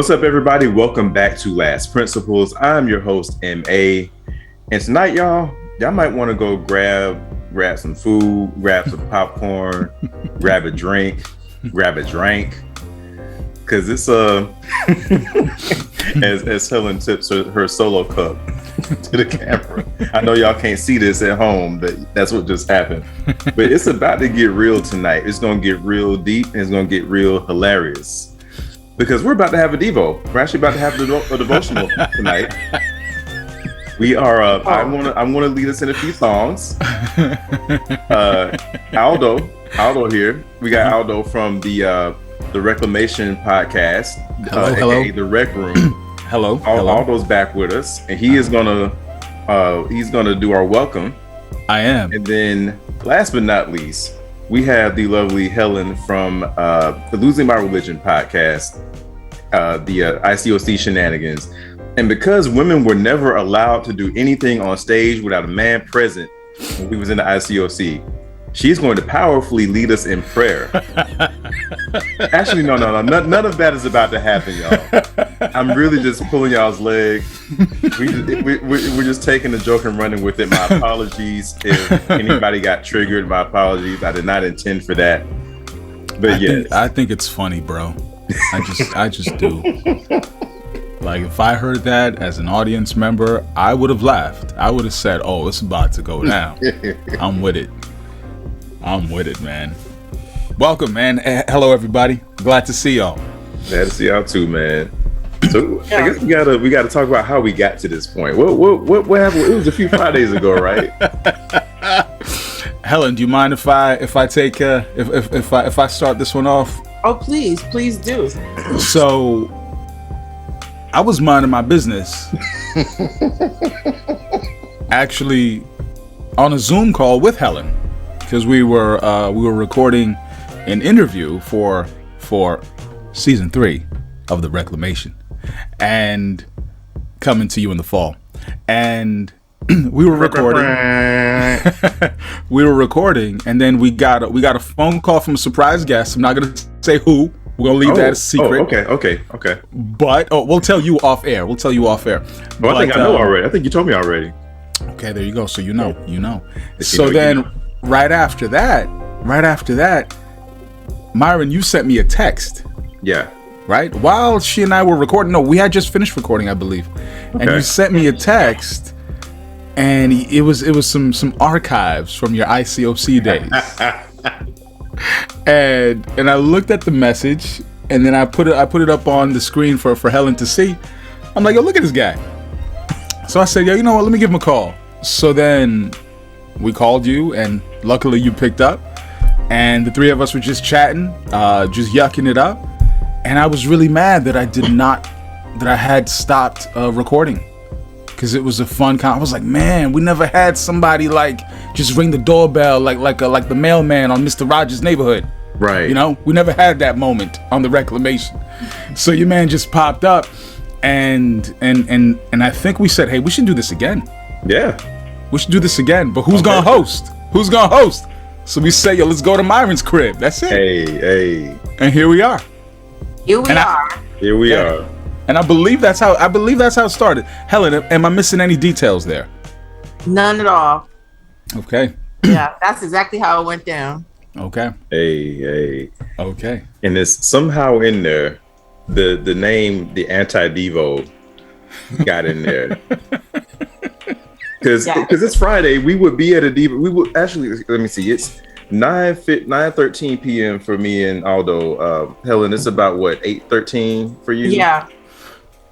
What's up, everybody? Welcome back to Last Principles. I'm your host, M.A. And tonight, y'all might want to go grab some food, grab some popcorn, grab a drink, because it's as Helen tips her solo cup to the camera. I know y'all can't see this at home, but that's what just happened. But it's about to get real tonight. It's going to get real deep, and it's going to get real hilarious. Because we're about to have a Devo. We're actually about to have a devotional tonight. We are. I'm gonna lead us in a few songs. Aldo here. We got Aldo from the Reclamation Podcast. Hello. The Rec Room. Hello. Aldo's back with us, and he's gonna do our welcome. I am. And then, last but not least, we have the lovely Helen from the Losing My Religion podcast, the ICOC Shenanigans. And because women were never allowed to do anything on stage without a man present when we was in the ICOC, she's going to powerfully lead us in prayer. Actually, no. None of that is about to happen, y'all. I'm really just pulling y'all's leg. We're just taking the joke and running with it. My apologies if anybody got triggered. My apologies. I did not intend for that. But I think it's funny, bro. I just do. Like, if I heard that as an audience member, I would have laughed. I would have said, "Oh, it's about to go down." I'm with it, man. Welcome, man. Hello, everybody. Glad to see y'all. Glad to see y'all too, man. So I guess we gotta talk about how we got to this point. What happened? It was a few Fridays ago, right? Helen, do you mind if I take if I start this one off? Oh, please do. So I was minding my business, actually, on a Zoom call with Helen, because we were recording an interview for season 3 of the Reclamation, and coming to you in the fall. And we were recording. And then we got a phone call from a surprise guest. I'm not gonna say who. We're gonna leave that a secret. Okay. But we'll tell you off air. Well, I think I know already. I think you told me already. Okay, there you go. So you know. So then, right after that, Myron, you sent me a text. Yeah. Right? While she and I were recording. No, we had just finished recording, I believe. Okay. And you sent me a text, and it was some archives from your ICOC days. And I looked at the message, and then I put it up on the screen for Helen to see. I'm like, yo, look at this guy. So I said, yo, you know what? Let me give him a call. So then we called you, and luckily you picked up, and the three of us were just chatting, just yucking it up. And I was really mad that I had stopped recording, because it was a fun I was like, man, we never had somebody like just ring the doorbell like the mailman on Mr. Rogers' Neighborhood. Right. You know, we never had that moment on the Reclamation. So your man just popped up, and I think we said, hey, we should do this again. Yeah. We should do this again. But who's gonna host? So we say, yo, let's go to Myron's crib. That's it. Hey. And here we are. Here we are. And I believe that's how it started. Helen, am I missing any details there? None at all. Okay. Yeah, that's exactly how it went down. Okay. Hey. Okay. And it's somehow in there, the name, the Anti-Devo, got in there. Because it's Friday, we would be at a Devo. We would actually, let me see, it's 9:13 p.m. for me and Aldo. Helen, it's about what, 8:13 for you? Yeah.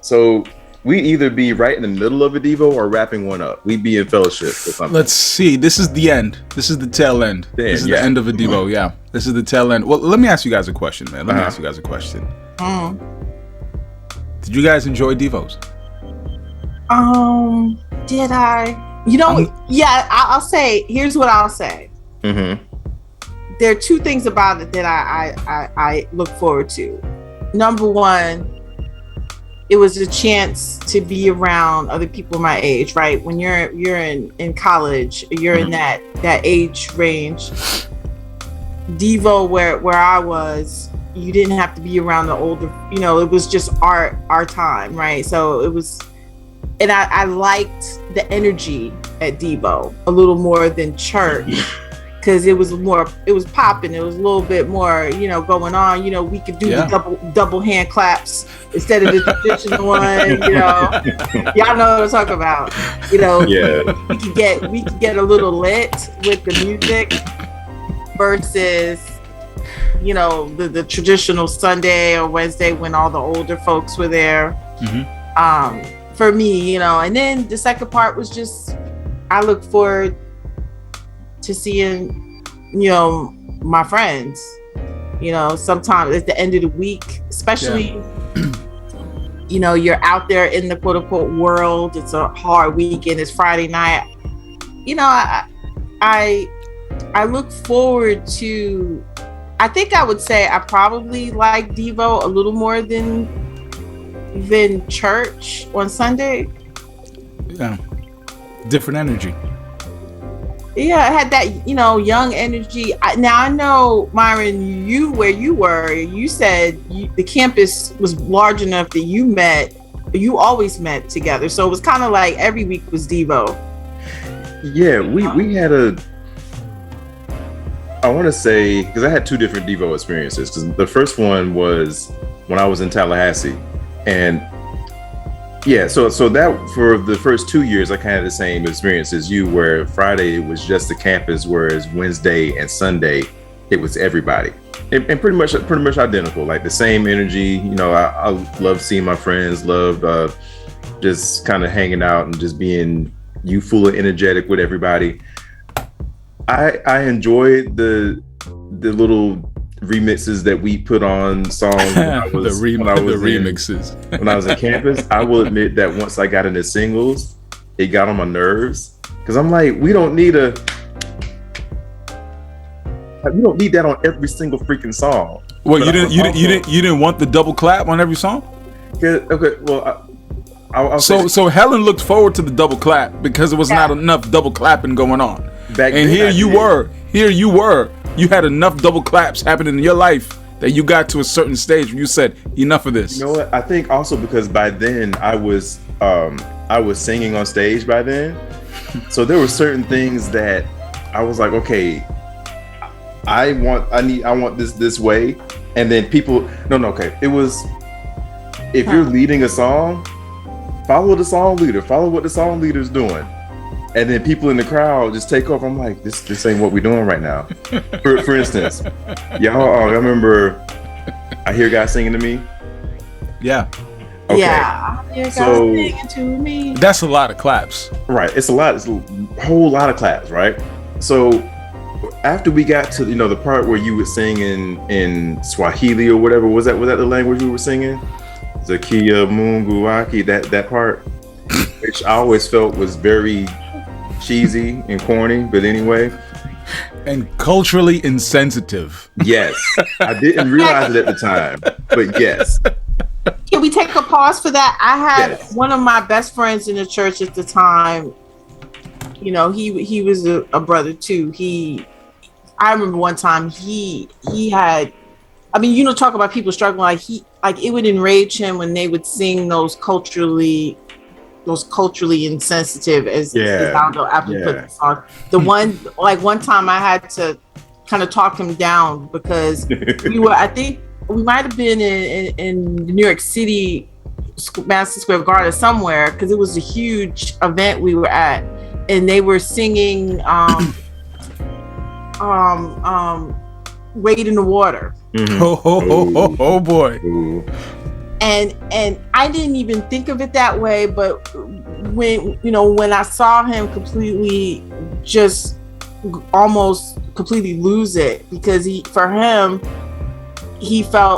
So we either be right in the middle of a Devo or wrapping one up. We'd be in fellowship or something. Let's see. This is the end. This is the tail end. This is the end of a Devo. Yeah. This is the tail end. Well, let me ask you guys a question, man. Did you guys enjoy Devos? Did I? Yeah, I'll say, here's what I'll say. Mm-hmm. There are two things about it that I look forward to. Number one, it was a chance to be around other people my age, right? When you're in college, you're in that age range. Devo, where I was, you didn't have to be around the older, it was just our time, right? So it was, and I liked the energy at Devo a little more than church, because it was popping. It was a little bit more, going on. We could do the double hand claps instead of the traditional one. Y'all know what I'm talking about. We could get a little lit with the music versus, the traditional Sunday or Wednesday when all the older folks were there. For me, and then the second part was just, I look forward to seeing, my friends, sometimes at the end of the week, especially, you're out there in the quote unquote world. It's a hard weekend. It's Friday night. I look forward to, I think I would say I probably like Devo a little more than church on Sunday. Yeah. Different energy. Yeah, it had that, young energy. Now I know, Myron, where you were, you said the campus was large enough that you always met together. So it was kind of like every week was Devo. Yeah, we had I want to say, because I had two different Devo experiences. Because the first one was when I was in Tallahassee. And yeah, so that for the first 2 years, I kind of had the same experience as you, where Friday was just the campus, whereas Wednesday and Sunday it was everybody, and pretty much identical, like the same energy. I love seeing my friends, loved just kind of hanging out and just being youthful and energetic with everybody. I enjoyed the little remixes that we put on songs when I was remixes when I was in campus. I will admit that once I got into singles, it got on my nerves, because I'm like, we don't need that on every single freaking song. Well, you didn't want the double clap on every song? Okay, well, so Helen looked forward to the double clap because there was not enough double clapping going on. Here you were. You had enough double claps happening in your life that you got to a certain stage where you said, enough of this. You know what? I think also because by then I was singing on stage by then. So there were certain things that I was like, okay, I want this way. And then people, okay. It was, if you're leading a song, follow the song leader, follow what the song leader's doing. And then people in the crowd just take off. I'm like, this ain't what we're doing right now. For instance, y'all, I remember I hear guys singing to me. Yeah. Okay. Yeah. I hear guys singing to me. That's a lot of claps. Right. It's a whole lot of claps, right? So after we got to, the part where you were singing in Swahili or whatever, was that the language you were singing? Zakia Mungu Aki, that part, which I always felt was very cheesy and corny, but anyway. And culturally insensitive. Yes. I didn't realize it at the time, but yes. Can we take a pause for that? I had one of my best friends in the church at the time. He was a brother too. I remember one time he had, talk about people struggling, it would enrage him when they would sing those culturally insensitive, as Aldo aptly put the song. The one time I had to kind of talk him down because I think we might have been in New York City, Madison Square Garden somewhere, because it was a huge event we were at, and they were singing Wade in the Water. Mm-hmm. Oh boy. Ooh. And I didn't even think of it that way, but when I saw him completely, just almost completely lose it, because he felt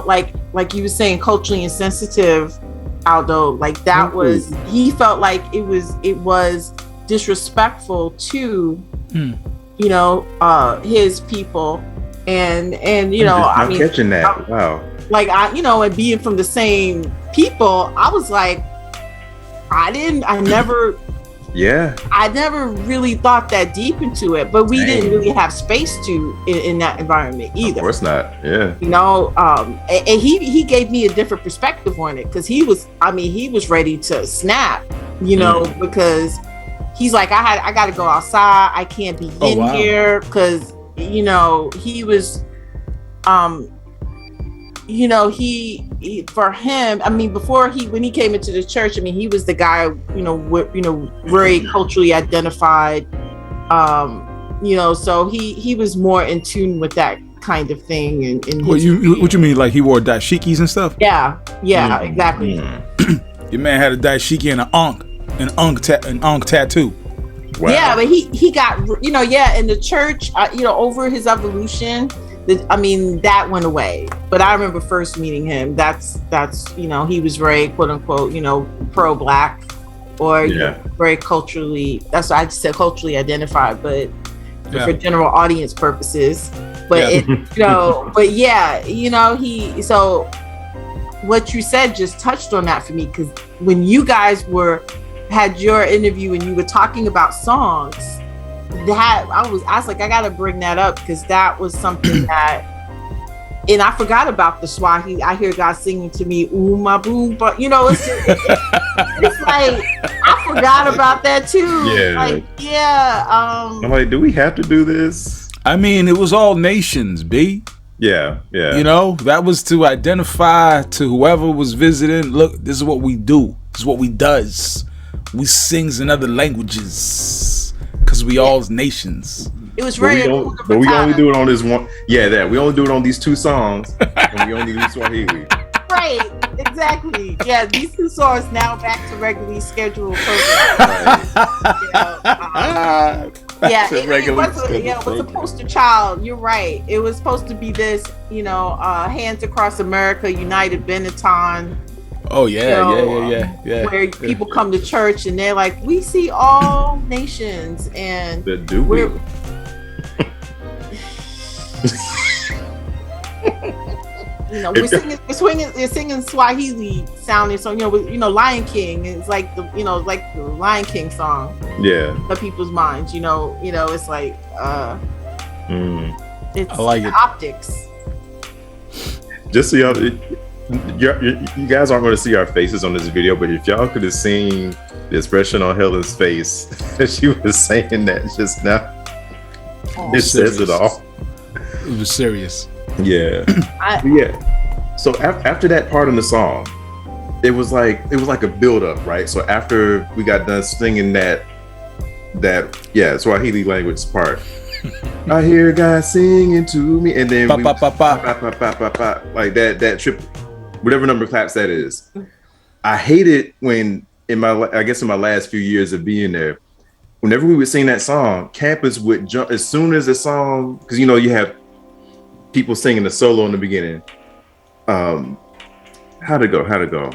like you were saying, culturally insensitive, Aldo, like that was, he felt like it was disrespectful to his people, and I'm catching that. Wow. Like and being from the same people, I was like, I never Yeah. I never really thought that deep into it, but we didn't really have space to in that environment either. Of course not. Yeah. You know, and he gave me a different perspective on it, because he was ready to snap, you know, because he's like, I got to go outside. I can't be in here, because, you know, he was, you know, he for him, I mean, when he came into the church, I mean, he was the guy, you know, very culturally identified, you know, so he was more in tune with that kind of thing. And what you mean, like he wore dashikis and stuff? Yeah, exactly. Your man had a dashiki and an ankh tattoo. Wow. Yeah, but he got, you know, in the church, you know, over his evolution, that went away. But I remember first meeting him. That's you know, he was very quote unquote, you know, pro-black, or you know, very culturally. That's why I said culturally identified, but for general audience purposes. But you know, but you know, so what you said just touched on that for me, because when you guys had your interview and you were talking about songs, that I was like, I gotta bring that up, because that was something that, and I forgot about the Swahili. I hear God singing to me, "Ooh my boo," but you know, it's like I forgot about that too. I'm like, do we have to do this? I mean, it was all nations, B. Yeah. You know, that was to identify to whoever was visiting. Look, this is what we do. This is what we does. We sings in other languages, because we all nations. It was very but we only do it on this one. Yeah, we only do it on these two songs, and we only do Swahili. Right, exactly. Yeah, these two songs now back to regularly scheduled programs. It was a poster child. You're right. It was supposed to be this, you know, Hands Across America, United Benetton. Oh yeah, you know, yeah. Where people come to church and they're like, we see all nations, and we? You know, we're singing Swahili sounding song. You know, Lion King is like the Lion King song. Yeah. For people's minds, you know, it's like it's I like it. Optics. Just so y'all, you guys aren't going to see our faces on this video, but if y'all could have seen the expression on Helen's face as she was saying that just now, it says it all. It was serious. Yeah. So after that part in the song, it was like a build up, right? So after we got done singing that Swahili language part, I hear God singing to me, and then like that trip, whatever number of claps that is. I hate it when in my last few years of being there, whenever we would sing that song, campus would jump as soon as the song, because you know you have people singing the solo in the beginning. How'd it go?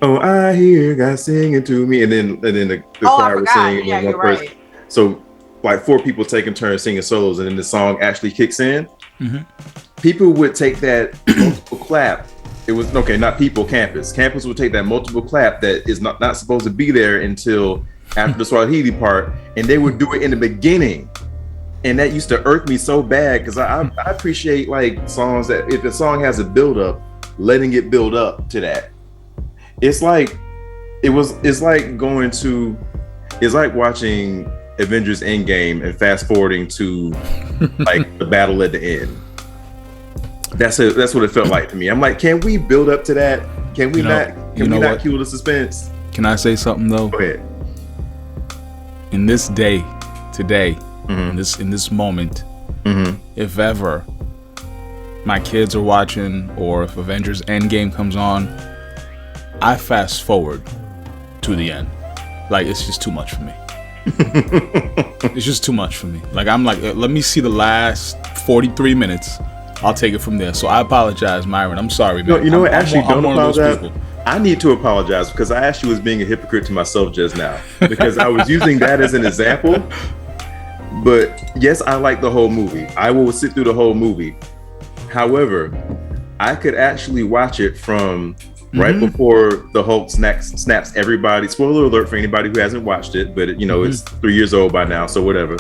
Oh, I hear God singing to me, and then the choir was singing. Yeah, you're right. So like 4 people taking turns singing solos, and then the song actually kicks in. Mm-hmm. People would take that multiple clap. It was not people. Campus would take that multiple clap that is not supposed to be there until after the Swahili part, and they would do it in the beginning. And that used to irk me so bad, because I appreciate like songs that if the song has a build up, letting it build up to that. It's like watching Avengers Endgame and fast forwarding to like the battle at the end. That's what it felt like to me. I'm like, can we build up to that? Can we not kill the suspense? Can I say something though? Go ahead. In this day, today, mm-hmm. in this moment, mm-hmm. if ever my kids are watching, or if Avengers Endgame comes on, I fast forward to the end. Like, it's just too much for me. It's just too much for me. Like, I'm like, let me see the last 43 minutes. I'll take it from there. So I apologize, Myron. I'm sorry, man. No, you know what? Actually, don't apologize. I need to apologize, because I actually was being a hypocrite to myself just now, because I was using that as an example. But yes, I like the whole movie. I will sit through the whole movie. However, I could actually watch it from right before the Hulk snaps everybody. Spoiler alert for anybody who hasn't watched it, but it's 3 years old by now, so whatever.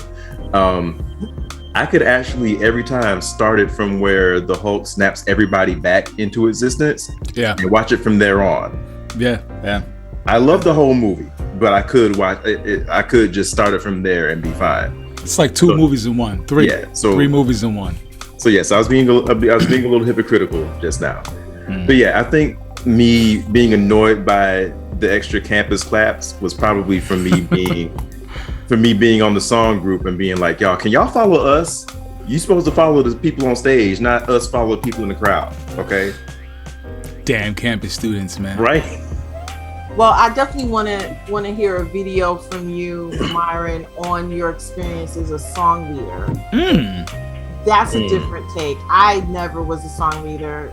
I could actually every time start it from where the Hulk snaps everybody back into existence, and watch it from there on. Yeah. I love the whole movie, but I could watch it. I could just start it from there and be fine. It's like two movies in one. Three movies in one. So yes, I was being a little hypocritical just now. But yeah, I think me being annoyed by the extra campus claps was probably from me being on the song group and being like, y'all, can y'all follow us? You supposed to follow the people on stage, not us follow people in the crowd. Okay. Damn campus students, man. Right. Well, I definitely want to hear a video from you, Myron, on your experience as a song leader. That's a different take. I never was a song leader.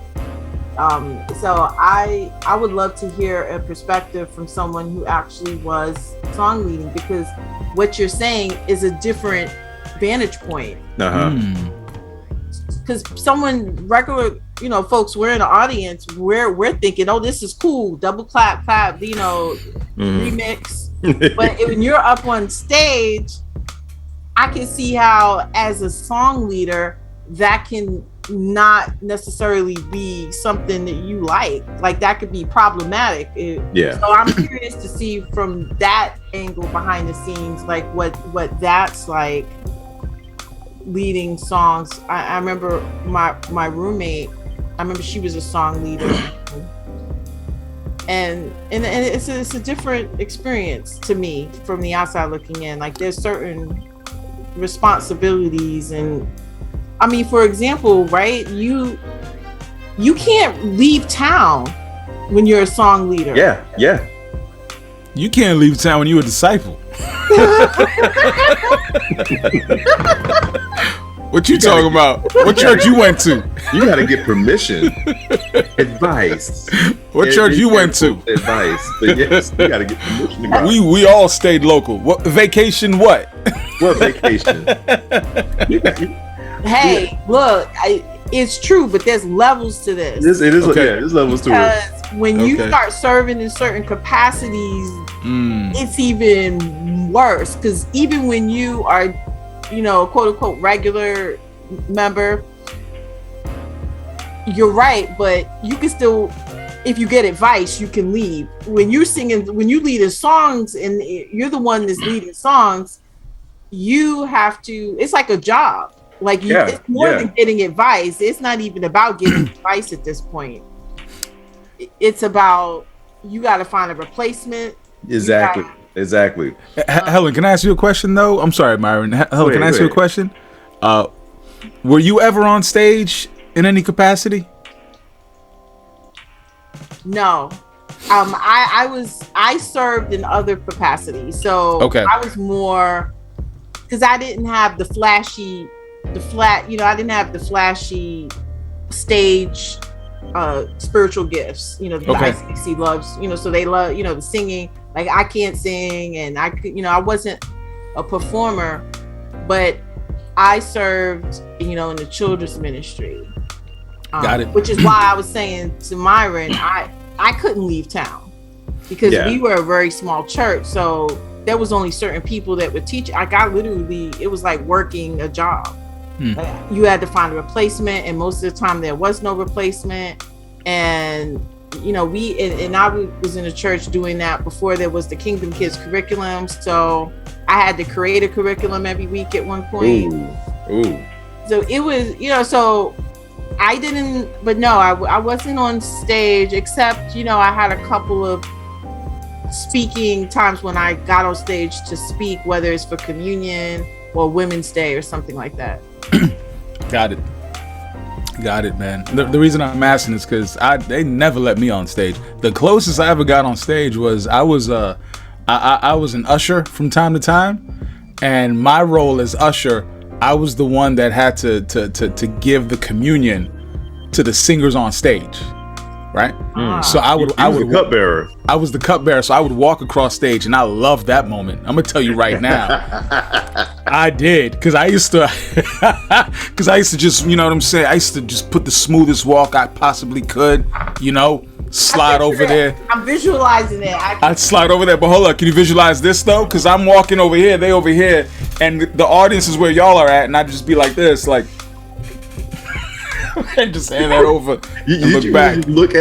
So I would love to hear a perspective from someone who actually was song leading, because what you're saying is a different vantage point. Because someone regular, folks, we're in the audience, we're thinking, oh, this is cool, double clap, remix. But when you're up on stage, I can see how, as a song leader, that can not necessarily be something that you like that could be problematic. So I'm curious to see from that angle behind the scenes, like what that's like, leading songs. I remember my roommate, she was a song leader, and it's a different experience to me from the outside looking in. Like, there's certain responsibilities, and for example, right, you can't leave town when you're a song leader. Yeah. You can't leave town when you're a disciple. What you talking about? What church you went to? You got to get permission, advice. What church you went to? Advice. But yes, you got to get permission to go. We all stayed local. What vacation? What vacation? Hey, look, it's true, but there's levels to this. It is. Okay. There's levels to it. Because when you start serving in certain capacities, it's even worse. Because even when you are, quote unquote regular member, you're right, but you can still, if you get advice, you can leave. When you're singing, when you lead songs, and you're the one that's leading songs, you have to. It's like a job. Like, it's more than getting advice. It's not even about getting advice at this point. It's about, you got to find a replacement. Exactly. Helen, can I ask you a question though? I'm sorry, Myron. Helen, can I ask you a question? Were you ever on stage in any capacity? No. I served in other capacities. So I was more, because I didn't have the flashy stage spiritual gifts, the ICOC loves, so they love, the singing. Like, I can't sing, and I could, I wasn't a performer, but I served, in the children's ministry. Got it. Which is why I was saying to Myron, I couldn't leave town, because we were a very small church. So there was only certain people that would teach. It was like working a job. Like, you had to find a replacement, and most of the time there was no replacement. And I was in a church doing that before there was the Kingdom Kids curriculum. So I had to create a curriculum every week at one point. Ooh. So it was, so I didn't, but no, I wasn't on stage, except, I had a couple of speaking times when I got on stage to speak, whether it's for communion or Women's Day or something like that. Got it, man. The reason I'm asking is because they never let me on stage. The closest I ever got on stage was I was an usher from time to time, and my role as usher, I was the one that had to give the communion to the singers on stage, right? Ah. So I would the cupbearer. I was the cupbearer, so I would walk across stage, and I loved that moment. I'm gonna tell you right now, I did, because I used to just, you know what I'm saying? I used to just put the smoothest walk I possibly could, you know, slide over there. I'm visualizing it. I'd slide over there, but hold up, can you visualize this though? Because I'm walking over here, they over here, and the audience is where y'all are at, and I'd just be like this, like, and just hand that over and look back. Look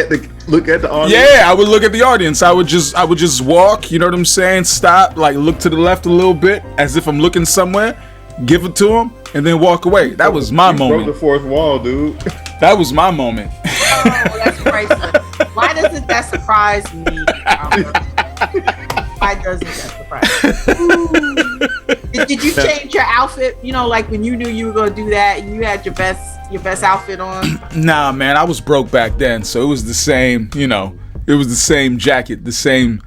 at the audience. Yeah, I would look at the audience. I would just walk, you know what I'm saying? Stop, like look to the left a little bit as if I'm looking somewhere, give it to them, and then walk away. That was my moment. Broke the fourth wall, dude. That was my moment. Oh, that's priceless. Why doesn't that surprise me? Why doesn't that surprise me? Did you change your outfit? You know, like when you knew you were going to do that, and you had your best outfit on? Nah, man, I was broke back then, so it was the same, you know, it was the same jacket, the same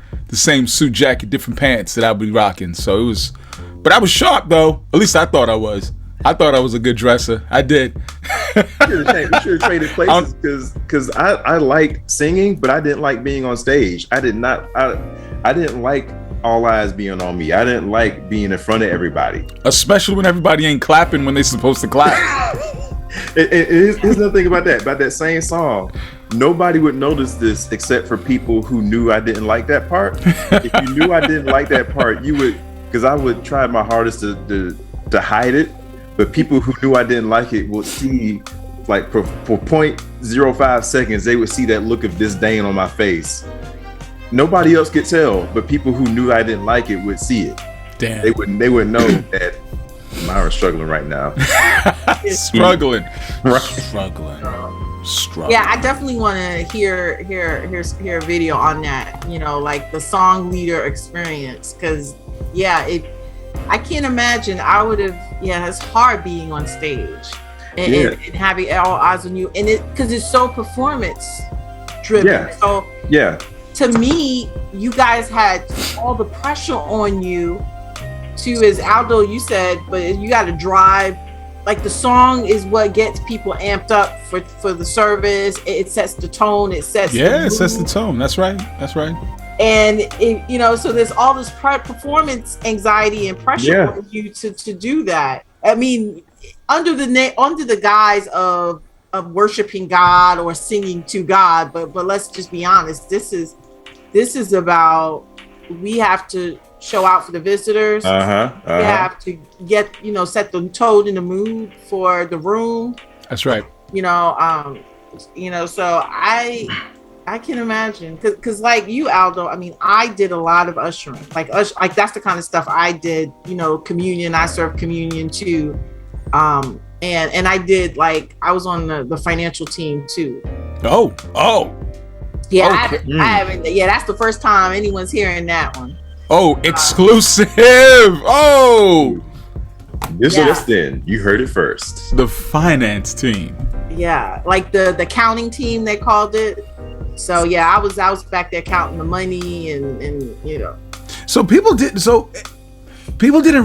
suit jacket, different pants that I'd be rocking. So it was, but I was sharp though. At least I thought I was. I thought I was a good dresser. I did. We should have traded places because I liked singing, but I didn't like being on stage. I didn't like all eyes being on me. I didn't like being in front of everybody. Especially when everybody ain't clapping when they supposed to clap. Here's the thing about that same song. Nobody would notice this except for people who knew I didn't like that part. If you knew I didn't like that part, you would, because I would try my hardest to hide it. But people who knew I didn't like it would see, like for 0.05 seconds, they would see that look of disdain on my face. Nobody else could tell, but people who knew I didn't like it would see it. Damn. They would know that Myra's struggling right now. Struggling. Right. Struggling. Yeah, I definitely want to hear a video on that. You know, like the song leader experience, because I can't imagine. I would have. Yeah, it's hard being on stage and having all eyes on you, and because it's so performance driven. Yeah. So yeah. To me, you guys had all the pressure on you to, as Aldo, you said, but you got to drive. Like the song is what gets people amped up for the service. It sets the tone. It sets it sets the tone. That's right. And so there's all this performance anxiety and pressure on you to do that. I mean, under the guise of worshiping God or singing to God, but let's just be honest. This is about, we have to show out for the visitors. We have to get, set the tone in the mood for the room. That's right. So I can imagine, because like you, Aldo, I mean, I did a lot of ushering, like that's the kind of stuff I did. Communion, I served communion too, and I did, like, I was on the financial team too. Oh, yeah, okay. I haven't. Yeah, that's the first time anyone's hearing that one. Oh, exclusive! Oh, Listen, you heard it first. The finance team. Yeah, like the accounting team, they called it. So yeah, I was back there counting the money and. So people didn't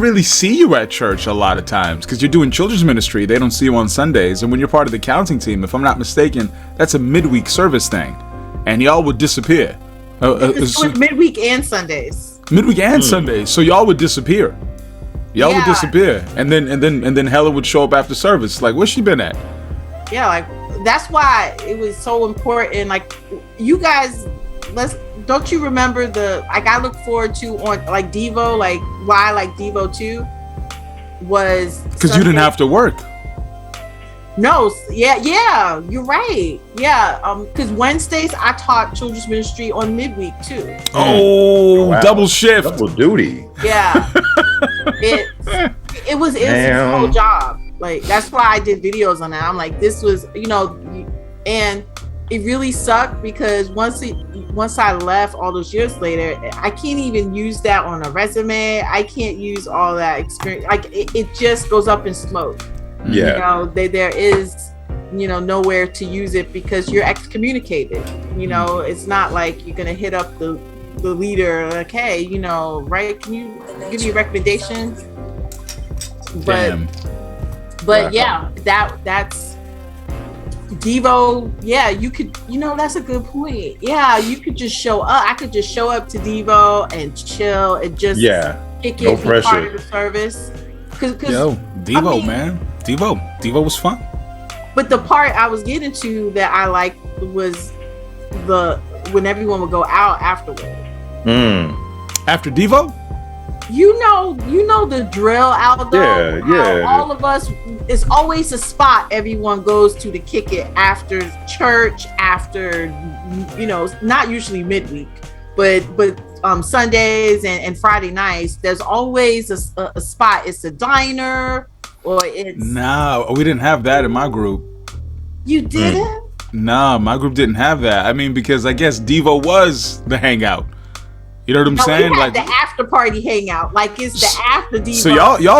really see you at church a lot of times because you're doing children's ministry. They don't see you on Sundays, and when you're part of the accounting team, if I'm not mistaken, that's a midweek service thing, and y'all would disappear. Midweek and Sundays. Midweek and Sundays, so y'all would disappear. Would disappear, and then Helen would show up after service. Like, where's she been at? Yeah, like that's why it was so important. Like, you guys, don't you remember I look forward to on like Devo, like why I like Devo too was because you didn't have to work. No, yeah, you're right. Yeah, because Wednesdays I taught children's ministry on midweek too. Oh, wow. Double shift, double duty. Yeah, it was a whole job. Like, that's why I did videos on that. I'm like, this was, and it really sucked because once I left all those years later, I can't even use that on a resume. I can't use all that experience. Like, it just goes up in smoke. Yeah. There is, nowhere to use it because you're excommunicated. It's not like you're going to hit up the leader, like, hey, right? Can you give me a recommendation? But Damn. But yeah, that's Devo, yeah, you could, that's a good point. Yeah, you could just show up. I could just show up to Devo and chill and just kick it, no be pressure. part of the service. Cause Devo, man. Devo was fun. But the part I was getting to that I liked was when everyone would go out afterward. After Devo? You know the drill, Aldo. Yeah. All of us, it's always a spot everyone goes to kick it after church, after, not usually midweek, but Sundays and Friday nights. There's always a spot. It's a diner, or it's. No, we didn't have that in my group. You didn't? Nah, my group didn't have that. I mean, because I guess Devo was the hangout. You know what I'm saying? We had the after party hangout, like it's the after Devo. So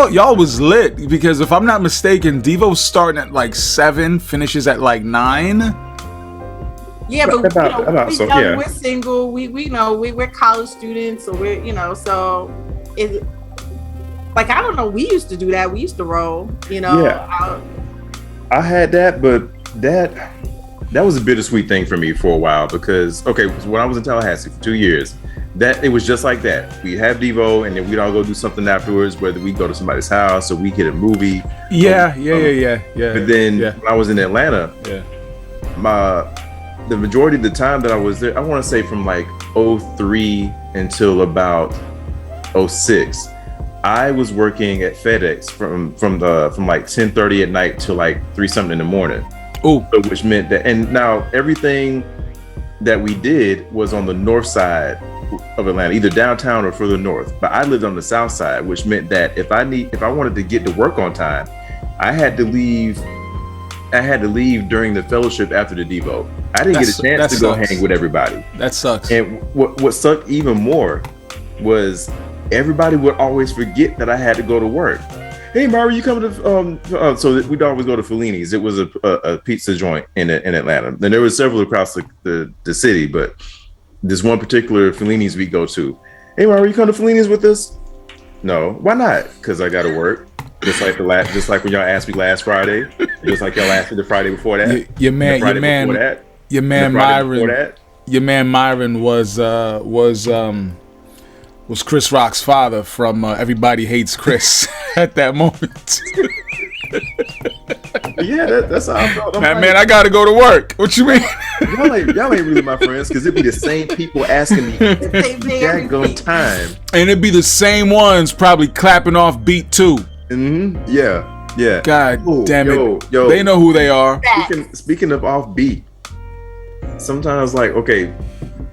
y'all was lit, because if I'm not mistaken, Devo's starting at like 7, finishes at like 9. Yeah, but we're single. We're college students, so we're so it. Like, I don't know. We used to do that. We used to roll. Yeah. I had that, but that was a bittersweet thing for me for a while, because so when I was in Tallahassee for 2 years. That it was just like that. We'd have Devo, and then we'd all go do something afterwards, whether we go to somebody's house or we hit a movie. Yeah. But then when I was in Atlanta, the majority of the time that I was there, I want to say from like 2003 until about 2006, I was working at FedEx from like 10:30 at night till like 3 something in the morning. Oh, which meant that, and now everything that we did was on the north side of Atlanta, either downtown or further north. But I lived on the south side, which meant that if I wanted to get to work on time, I had to leave during the fellowship after the Devo. I didn't get a chance to go hang with everybody. That sucks. And what sucked even more was everybody would always forget that I had to go to work. Hey, Mari, you coming to? So we'd always go to Fellini's. It was a pizza joint in Atlanta. And there were several across the city, but this one particular Fellini's we go to. Hey, Mari, you come to Fellini's with us? No, why not? Because I got to work. Just like when y'all asked me last Friday. Just like y'all asked me the Friday before that. Your man Myron was Chris Rock's father from Everybody Hates Chris at that moment. Yeah, that's how I felt. Man, I gotta go to work. What you mean? y'all ain't really my friends, because it'd be the same people asking me every daggone time. And it'd be the same ones probably clapping off beat too. Mm-hmm. Yeah. God damn it. Yo, they know who they are. Speaking of off beat, sometimes like, okay,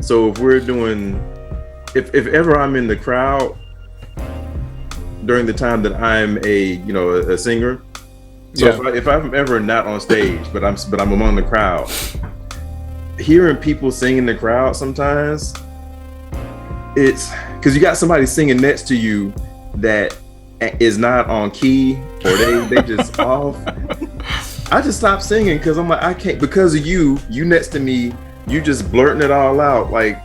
so if we're doing, if ever I'm in the crowd during the time that I'm a singer, so if I'm ever not on stage, but I'm among the crowd, hearing people sing in the crowd sometimes, it's because you got somebody singing next to you that is not on key, or they just off. I just stopped singing because I'm like, I can't, because of you next to me, you just blurting it all out. Like,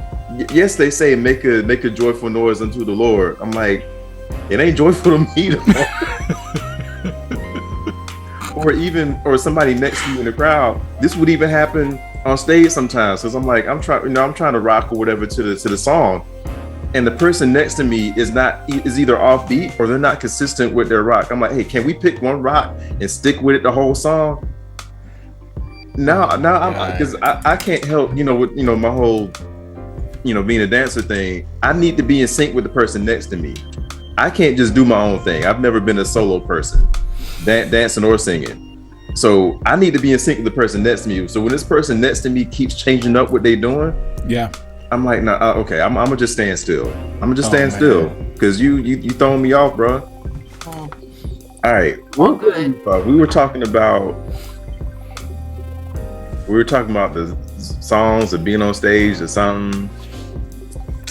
yes, they say make a joyful noise unto the Lord. I'm like, it ain't joyful to me no more. or somebody next to you in the crowd. This would even happen on stage sometimes, because I'm like, I'm trying to rock or whatever to the song, and the person next to me is either off beat or they're not consistent with their rock. I'm like, hey, can we pick one rock and stick with it the whole song? Now I'm, because I can't help, with my whole being a dancer thing. I need to be in sync with the person next to me. I can't just do my own thing. I've never been a solo person, dancing or singing. So I need to be in sync with the person next to me. So when this person next to me keeps changing up what they're doing, I'm like, nah, okay, I'm gonna just stand still. I'm gonna just stand still, because you throwing me off, bro. All right, we were talking about the songs of being on stage or something.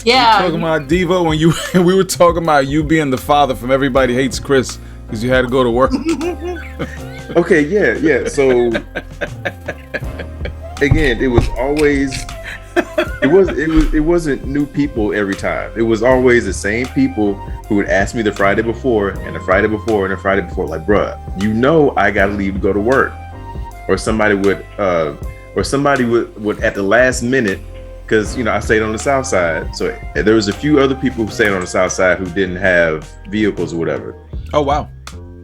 Yeah, talking about Devo, when we were talking about you being the father from Everybody Hates Chris because you had to go to work. Okay, yeah. So again, it was always it wasn't new people every time. It was always the same people who would ask me the Friday before and the Friday before and the Friday before, like, bruh, I gotta leave to go to work. or somebody would at the last minute, because I stayed on the south side, so there was a few other people who stayed on the south side who didn't have vehicles or whatever. Oh wow.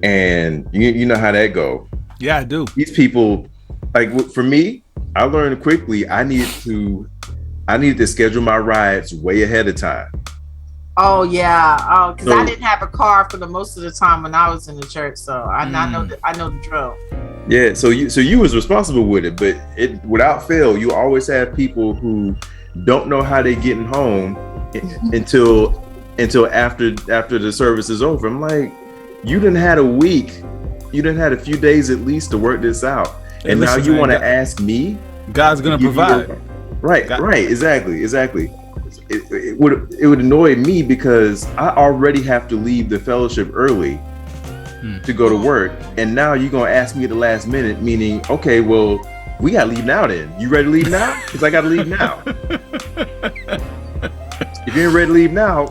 And you know how that go. Yeah, I do. These people, like, for me, I learned quickly I needed to schedule my rides way ahead of time. Oh yeah. Oh, because I didn't have a car for the most of the time when I was in the church, so I know the drill. Yeah, so you was responsible with it, but without fail, you always have people who don't know how they getting home until after the service is over. I'm like, you done had a week, you done had a few days at least to work this out, and now you want to ask me? God's gonna provide. Right, exactly. It would annoy me because I already have to leave the fellowship early to go to work, and now you're gonna ask me at the last minute, meaning, okay, well, we gotta leave now then. You ready to leave now? Because I gotta leave now. If you ain't ready to leave now,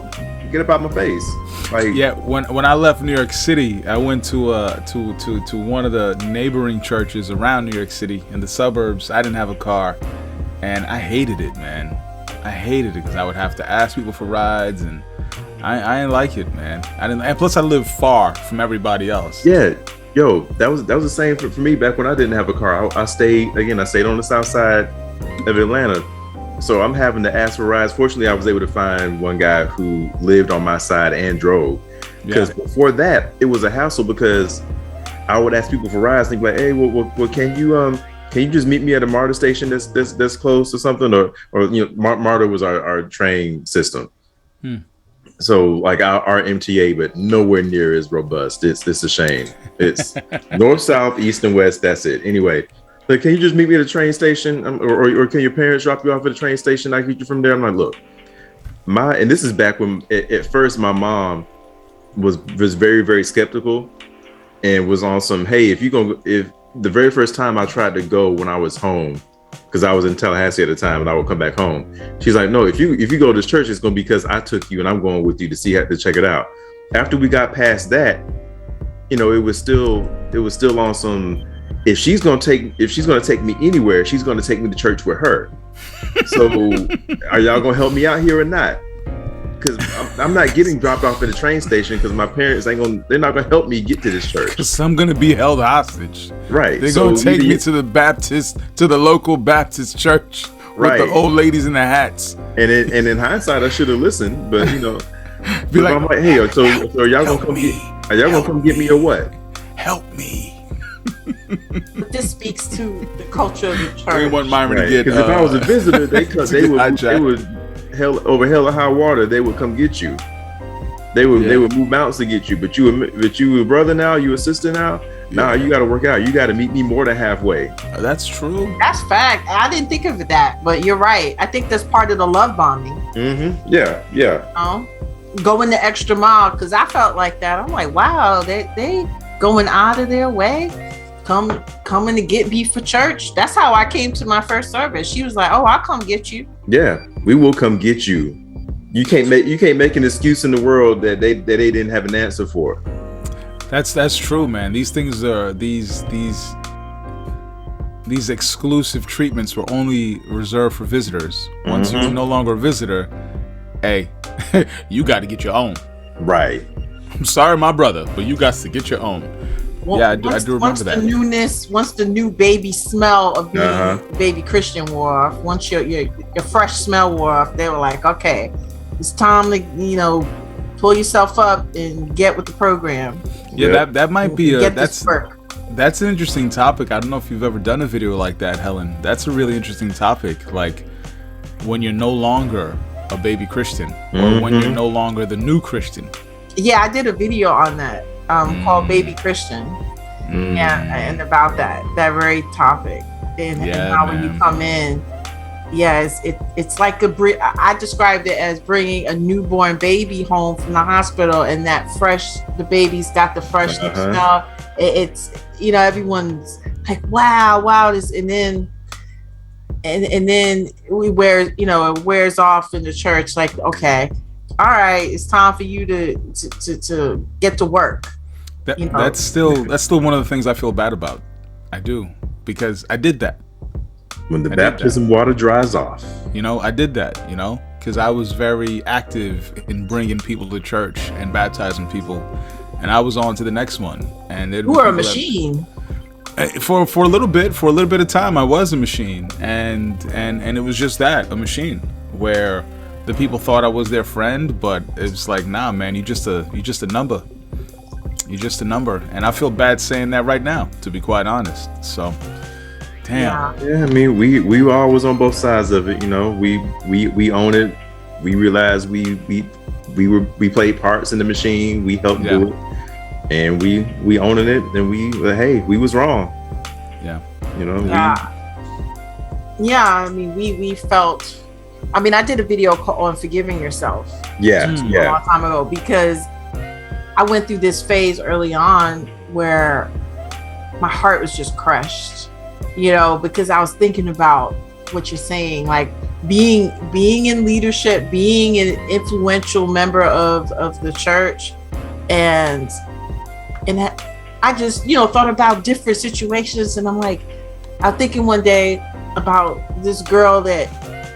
get up out my face. Like, yeah, when I left New York City, I went to one of the neighboring churches around New York City in the suburbs. I didn't have a car, and I hated it, man. I hated it because I would have to ask people for rides, and I didn't like it, man. And plus I live far from everybody else. Yeah, yo, that was the same for me back when I didn't have a car. I stayed on the south side of Atlanta, so I'm having to ask for rides. Fortunately, I was able to find one guy who lived on my side and drove. Because before that, it was a hassle because I would ask people for rides and they'd be like, hey, well, can you just meet me at a MARTA station that's close or something? Or MARTA was our train system. So like our MTA, but nowhere near as robust. It's a shame. It's north, south, east, and west. That's it. Anyway, like, can you just meet me at a train station, or can your parents drop you off at a train station? I get you from there. I'm like, look, and this is back when at first my mom was very, very skeptical and was on some, hey, if the very first time I tried to go when I was home, because I was in Tallahassee at the time and I would come back home, she's like, no, if you go to this church, it's going to be because I took you and I'm going with you to check it out. After we got past that, it was still on some, if she's going to take me anywhere, she's going to take me to church with her. So are y'all going to help me out here or not? Because I'm not getting dropped off at a train station because my parents they're not going to help me get to this church. Because I'm going to be held hostage. Right. They're going to take me to the local Baptist church with the old ladies in the hats. And in hindsight, I should have listened, but be like, I'm like, hey, so are y'all going to come get me or what? Help me. But this speaks to the culture of the church. I want Myron to get. Because if I was a visitor, they would hell or high water. They would come get you. They would move mountains to get you. But you a brother now. You a sister now. Nah, you got to work out. You got to meet me more than halfway. That's true. That's fact. I didn't think of that, but you're right. I think that's part of the love bombing. Mm-hmm. Yeah. Going the extra mile, because I felt like that. I'm like, wow, they going out of their way, coming to get me for church. That's how I came to my first service. She was like, oh, I'll come get you. Yeah, we will come get you. You can't make an excuse in the world that they didn't have an answer for. That's true, man. These things are these exclusive treatments were only reserved for visitors. Once you're no longer a visitor, hey, you got to get your own. Right. I'm sorry, my brother, but you got to get your own. Well, I do remember that. Once the new baby smell of being baby Christian wore off, once your fresh smell wore off, they were like, okay, it's time to pull yourself up and get with the program. Yeah, that might be that's an interesting topic. I don't know if you've ever done a video like that, Helen. That's a really interesting topic. Like when you're no longer a baby Christian, or when you're no longer the new Christian. Yeah, I did a video on that called Baby Christian. And about that very topic. And how when you come in, it's like I described it as bringing a newborn baby home from the hospital, and the baby's got the fresh smell. It's everyone's like, wow, this, and then it wears off in the church. Like, okay, all right, it's time for you to get to work. That's still one of the things I feel bad about. I do, because I did that. When the baptism water dries off. I did that, because I was very active in bringing people to church and baptizing people. And I was on to the next one. And you were a machine. For a little bit of time, I was a machine. And it was just that, a machine, where the people thought I was their friend, but it's like, nah, man, you just a number. You're just a number. And I feel bad saying that right now, to be quite honest. So, damn. Yeah, I mean, we were always on both sides of it. We own it. We realized we played parts in the machine. We helped do it, and we owning it. And we was wrong. Yeah. I mean, we felt. I mean, I did a video on forgiving yourself. A long time ago, because I went through this phase early on where my heart was just crushed, because I was thinking about what you're saying, like being in leadership, being an influential member of the church. And I just, thought about different situations. And I'm like, I was thinking one day about this girl that,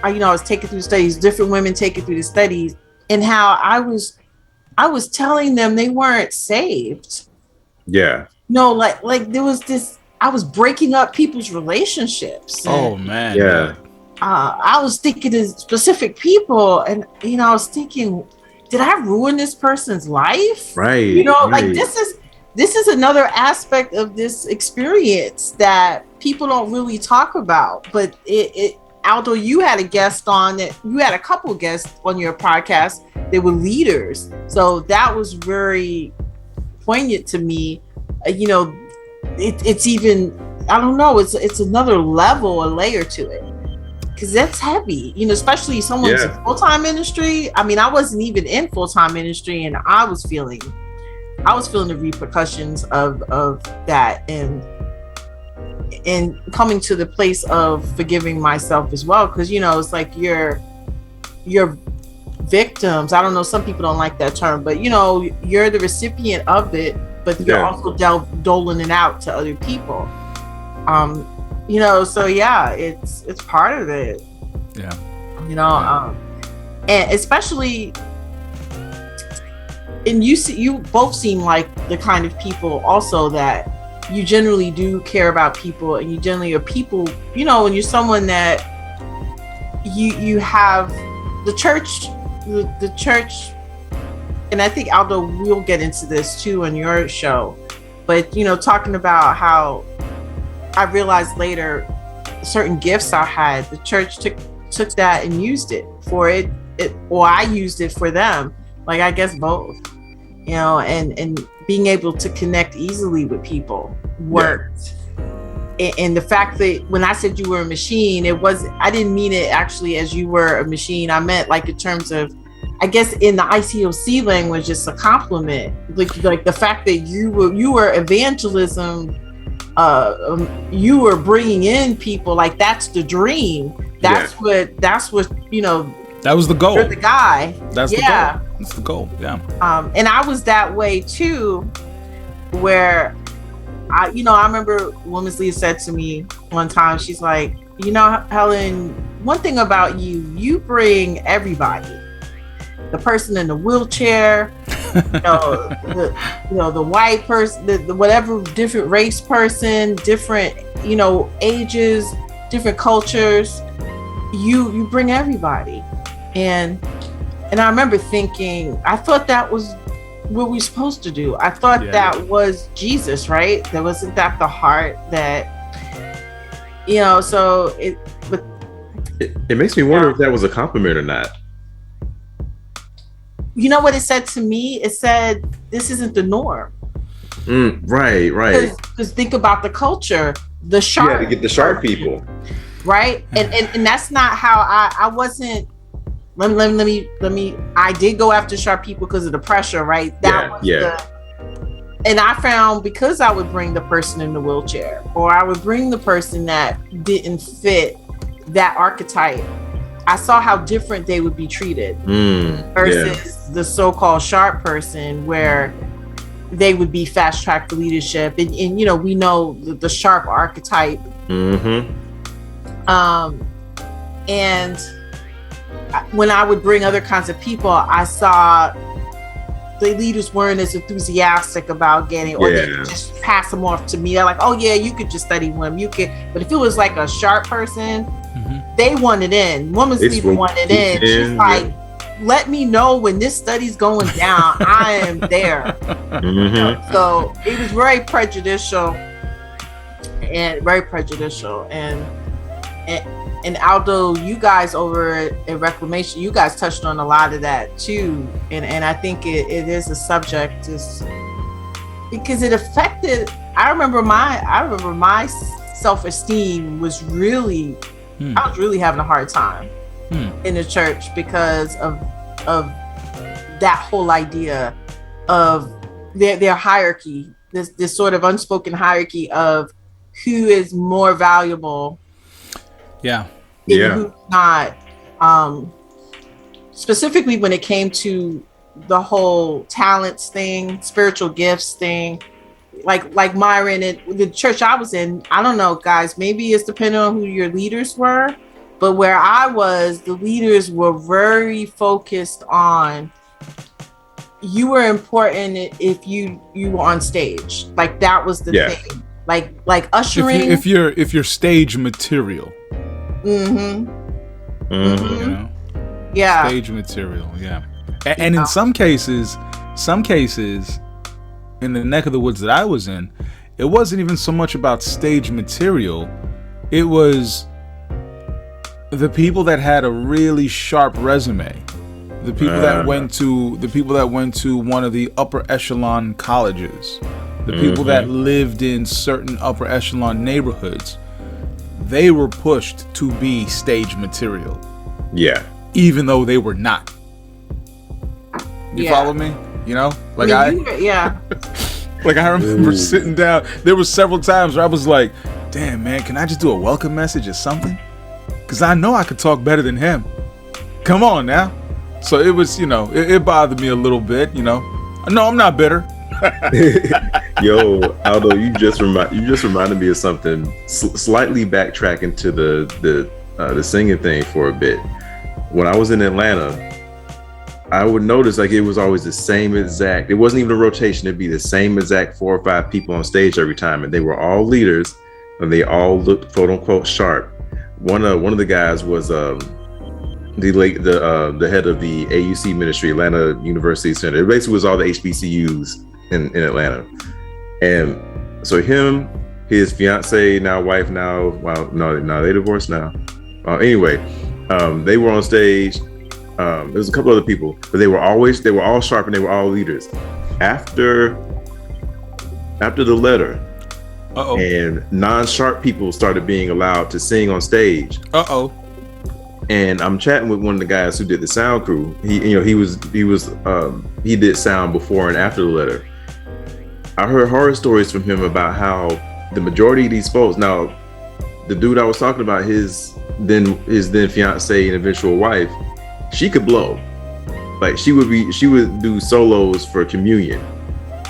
I was taking through studies, different women taking through the studies, and how I was telling them they weren't saved. Yeah. No, like there was this, I was breaking up people's relationships. Oh man. Yeah. I was thinking of specific people, and I was thinking, did I ruin this person's life? Right. Like this is another aspect of this experience that people don't really talk about. But Aldo, you had a couple guests on your podcast. They were leaders. So that was very poignant to me. It's even, I don't know, it's another level, a layer to it. Because that's heavy, especially someone's in full-time ministry. I mean, I wasn't even in full-time ministry, and I was feeling the repercussions of that, and coming to the place of forgiving myself as well. Because it's like you're victims. I don't know, some people don't like that term, but you're the recipient of it, but you're also doling it out to other people. So it's part of it. And especially, and you both seem like the kind of people also that you generally do care about people, and you generally are people, when you're someone that you have the church, and I think, Aldo, we'll get into this too on your show, but talking about how I realized later certain gifts I had, the church took that and used it for it, or I used it for them. Like, I guess both, and being able to connect easily with people worked. And the fact that when I said you were a machine, I didn't mean it actually as you were a machine. I meant like in terms of, I guess in the ICOC language, it's a compliment. Like the fact that you were evangelism, you were bringing in people, like that's the dream. That's what that was the goal. You're the guy. That's the goal. That's the goal. Yeah. And I was that way too, where I remember Women's Leader said to me one time, she's like, Helen, one thing about you bring everybody. The person in the wheelchair, the white person, the whatever, different race person, different, ages, different cultures. You bring everybody. And I remember thinking, I thought that was what we're supposed to do. I thought that was Jesus, right? Wasn't that the heart that, so it makes me wonder if that was a compliment or not. You know what it said to me? It said, this isn't the norm. Right. Because think about the culture, the sharp. Yeah, to get the sharp people. Right? And that's not how I wasn't. Let me. I did go after sharp people because of the pressure, right? And I found, because I would bring the person in the wheelchair, or I would bring the person that didn't fit that archetype, I saw how different they would be treated versus the so-called sharp person, where they would be fast-tracked to leadership. And we know the sharp archetype And when I would bring other kinds of people, I saw the leaders weren't as enthusiastic about getting, or they just pass them off to me. They're like, oh yeah, you could just study women. You could, but if it was like a sharp person, they wanted in. Women's leader wanted in. She's like, let me know when this study's going down. I am there. So it was very prejudicial, and Aldo, you guys over at Reclamation, you guys touched on a lot of that too, and I think it is a subject because it affected. I remember my self-esteem was really, I was really having a hard time in the church because of that whole idea of their hierarchy, this sort of unspoken hierarchy of who is more valuable. Who's not. Specifically when it came to the whole talents thing, spiritual gifts thing, like Myron and the church I was in, I don't know, guys, maybe it's depending on who your leaders were, but where I was, the leaders were very focused on you were important if you were on stage. Like that was the thing. Like ushering. If you're stage material. You know? Yeah. Stage material, yeah. And in some cases, in the neck of the woods that I was in, it wasn't even so much about stage material. It was the people that had a really sharp resume. The people that went to one of the upper echelon colleges. The people that lived in certain upper echelon neighborhoods. They were pushed to be stage material. Yeah. Even though they were not. You follow me? You know? Like like I remember sitting down. There were several times where I was like, damn man, can I just do a welcome message or something? Because I know I could talk better than him. Come on now. So it was, you know, it bothered me a little bit, you know. No, I'm not bitter. Yo, Aldo, you just reminded me of something. Slightly backtracking to the singing thing for a bit. When I was in Atlanta, I would notice like it was always the same exact. It wasn't even a rotation. It'd be the same exact 4 or 5 people on stage every time, and they were all leaders, and they all looked quote unquote sharp. One of the guys was the head of the AUC ministry, Atlanta University Center. It basically was all the HBCUs in Atlanta. And so him, his fiance, now wife, now they divorced now. Anyway, they were on stage. There was a couple other people, but they were all sharp and they were all leaders. After the letter, and non-sharp people started being allowed to sing on stage. And I'm chatting with one of the guys who did the sound crew. He did sound before and after the letter. I heard horror stories from him about how the majority of these folks, now the dude I was talking about, his then fiance and eventual wife, she could blow. Like she would do solos for communion.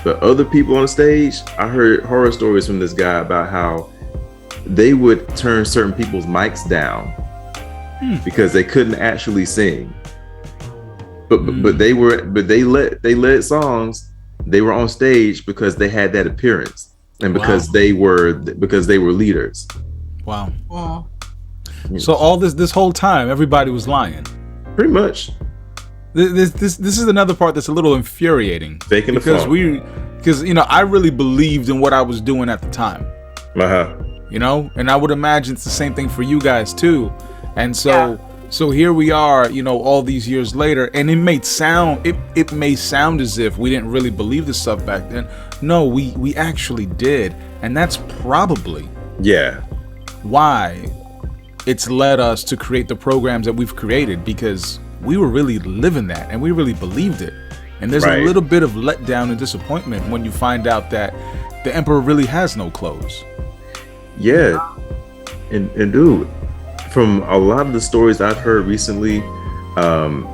But other people on the stage, I heard horror stories from this guy about how they would turn certain people's mics down because they couldn't actually sing. But they led songs. They were on stage because they had that appearance and because they were leaders. Wow. So all this whole time, everybody was lying. Pretty much. This is another part that's a little infuriating. Faking the phone. Because you know, I really believed in what I was doing at the time. You know, and I would imagine it's the same thing for you guys too. And so here we are, you know, all these years later, and it may sound as if we didn't really believe this stuff back then. No, we actually did, and that's probably why it's led us to create the programs that we've created, because we were really living that and we really believed it. And there's a little bit of letdown and disappointment when you find out that the emperor really has no clothes. Yeah, and dude, from a lot of the stories I've heard recently, although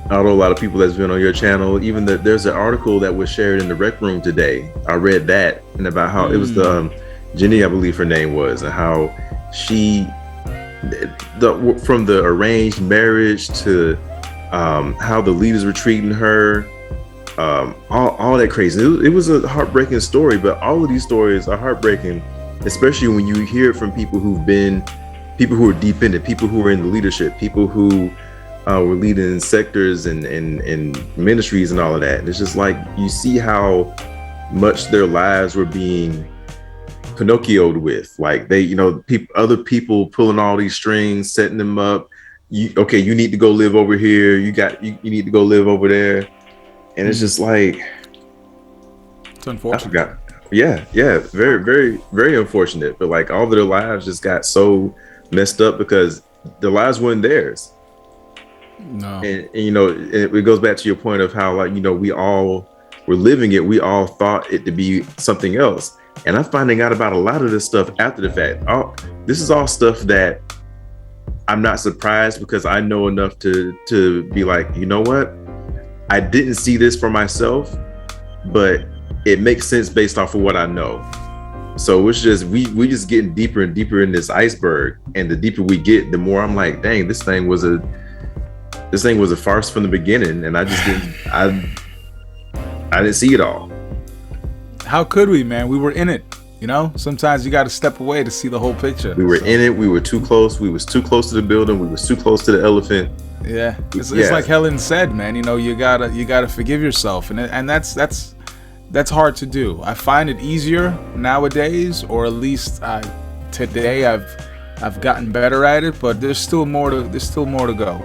a lot of people that's been on your channel, even there's an article that was shared in the rec room today. I read that, and about how it Jenny, I believe her name was, and how she, from the arranged marriage to how the leaders were treating her, all that crazy. It was a heartbreaking story, but all of these stories are heartbreaking, especially when you hear it from people who are deep in it, people who are in the leadership, people who were leading sectors and ministries and all of that. And it's just like, you see how much their lives were being Pinocchioed with, like they, other people pulling all these strings, setting them up. You need to go live over here. You need to go live over there. And it's just like, it's unfortunate. I forgot. Yeah. Very, very, very unfortunate. But like all of their lives just got so messed up because their lives weren't theirs. No. And it goes back to your point of how, like, we all were living it. We all thought it to be something else. And I'm finding out about a lot of this stuff after the fact. This is all stuff that I'm not surprised, because I know enough to be like, you know what? I didn't see this for myself, but it makes sense based off of what I know. So it's just, we just getting deeper and deeper in this iceberg. And the deeper we get, the more I'm like, dang, this thing was a farce from the beginning. And I just didn't see it all. How could we, man? We were in it. Sometimes you got to step away to see the whole picture. We were in it. We were too close. We was too close to the building. We was too close to the elephant. Yeah, it's like Helen said, man. You gotta forgive yourself, and that's hard to do. I find it easier nowadays, or at least today I've gotten better at it. But there's still more to go.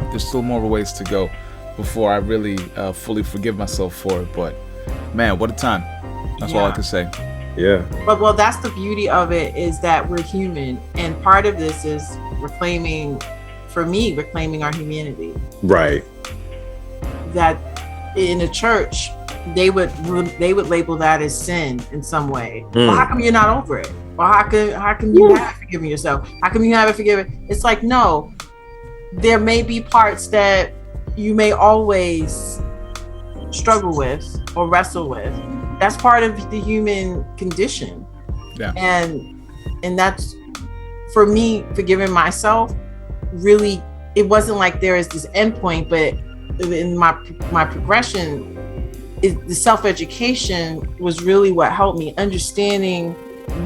There's still more ways to go before I really fully forgive myself for it. But man, what a time! That's all I can say. Yeah. But that's the beauty of it, is that we're human, and part of this is reclaiming our humanity. Right. That in a church, they would label that as sin in some way. Well, how come you're not over it? Or how come you haven't forgiven yourself? How come you haven't forgiven? It's like, no, there may be parts that you may always struggle with or wrestle with. That's part of the human condition. Yeah. And that's, for me, forgiving myself, really, it wasn't like there is this endpoint, but in my progression, the self-education was really what helped me, understanding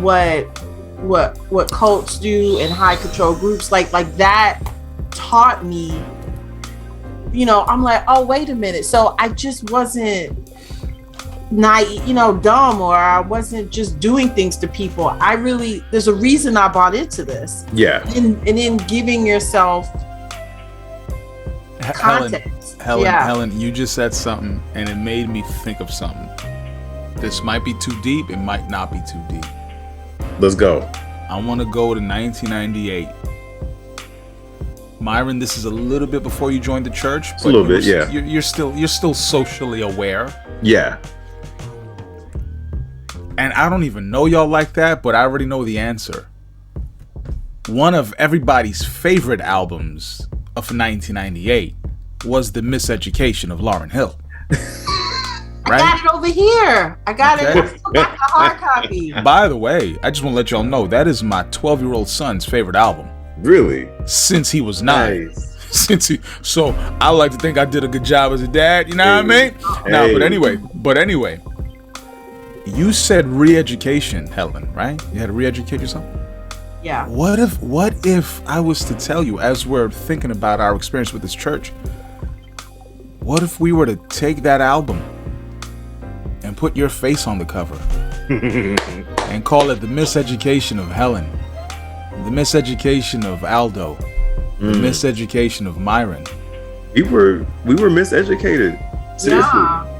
what cults do and high control groups like that taught me. I'm like, oh, wait a minute. So I just wasn't naive, dumb, or I wasn't just doing things to people. There's a reason I bought into this. Yeah. And then giving yourself context. Helen, you just said something and it made me think of something. This might be too deep. It might not be too deep. Let's go. I want to go to 1998. Myron, this is a little bit before you joined the church. But a little bit, yeah. You're still socially aware. Yeah. And I don't even know y'all like that, but I already know the answer. One of everybody's favorite albums of 1998 was The Miseducation of Lauryn Hill. Right? I got it over here. I got it. I still got the hard copy. By the way, I just want to let y'all know that is my 12-year-old son's favorite album. Really? Since he was 9. Nice. So I like to think I did a good job as a dad. You know what I mean? Hey. No, but anyway. You said re-education, Helen, right? You had to re-educate yourself? Yeah. What if I was to tell you, as we're thinking about our experience with this church, what if we were to take that album and put your face on the cover and call it The Miseducation of Helen, The Miseducation of Aldo, The Miseducation of Myron? We were miseducated. Seriously. Yeah.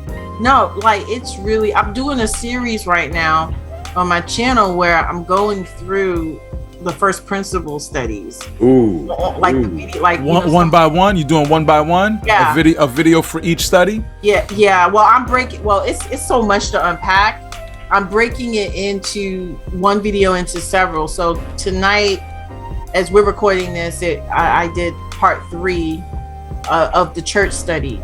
No, like, it's really, I'm doing a series right now on my channel where I'm going through the first principle studies. Ooh. Like, one by one? You doing one by one? Yeah. A video for each study? Yeah. Well, it's so much to unpack. I'm breaking it into one video into several. So tonight, as we're recording this, I did part 3 of the church study.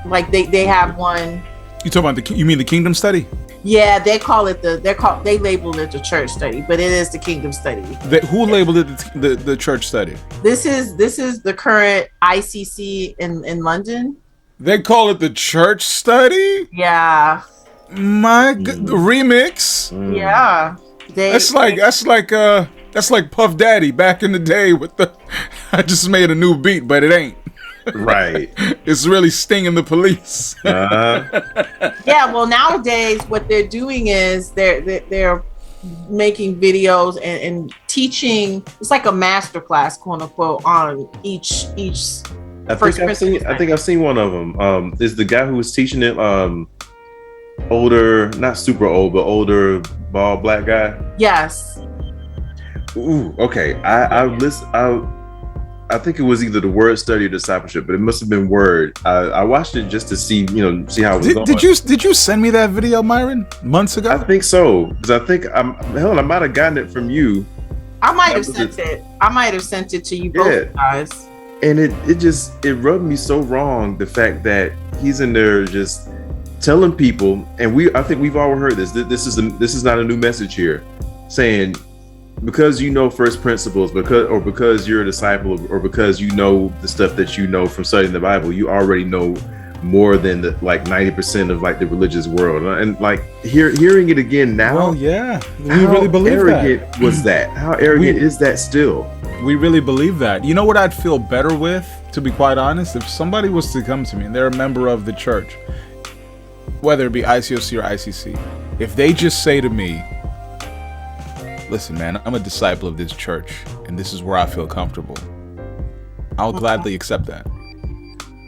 Like they have one. You talking about you mean the kingdom study? Yeah, they labeled it the church study, but it is the kingdom study. Who labeled it the church study? This is the current ICC in London. They call it the church study? Yeah. The remix. Yeah. That's like Puff Daddy back in the day with the I just made a new beat, but it ain't. Right. It's really Sting the Police. Yeah, well, nowadays what they're doing is they're making videos and teaching. It's like a master class, quote unquote, on each I think I've seen one of them. Is the guy who was teaching it older, not super old, but older, bald black guy? Yes. Ooh, okay. I think it was either the Word Study or Discipleship, but it must have been Word. I watched it just to see how it was going. Did you send me that video, Myron, months ago? I think so, because I think Helen, I might have gotten it from you. I might have sent it to you both guys. And it rubbed me so wrong, the fact that he's in there just telling people, and I think we've all heard this. This is not a new message here, saying, because you know first principles, because you're a disciple, or because you know the stuff that you know from studying the Bible, you already know more than the 90% of the religious world. And hearing it again now. Well, yeah, we really believe that. How arrogant was that? How arrogant is that still? We really believe that. You know what I'd feel better with, to be quite honest, if somebody was to come to me and they're a member of the church, whether it be ICOC or ICC, if they just say to me, listen, man, I'm a disciple of this church, and this is where I feel comfortable, I'll gladly accept that.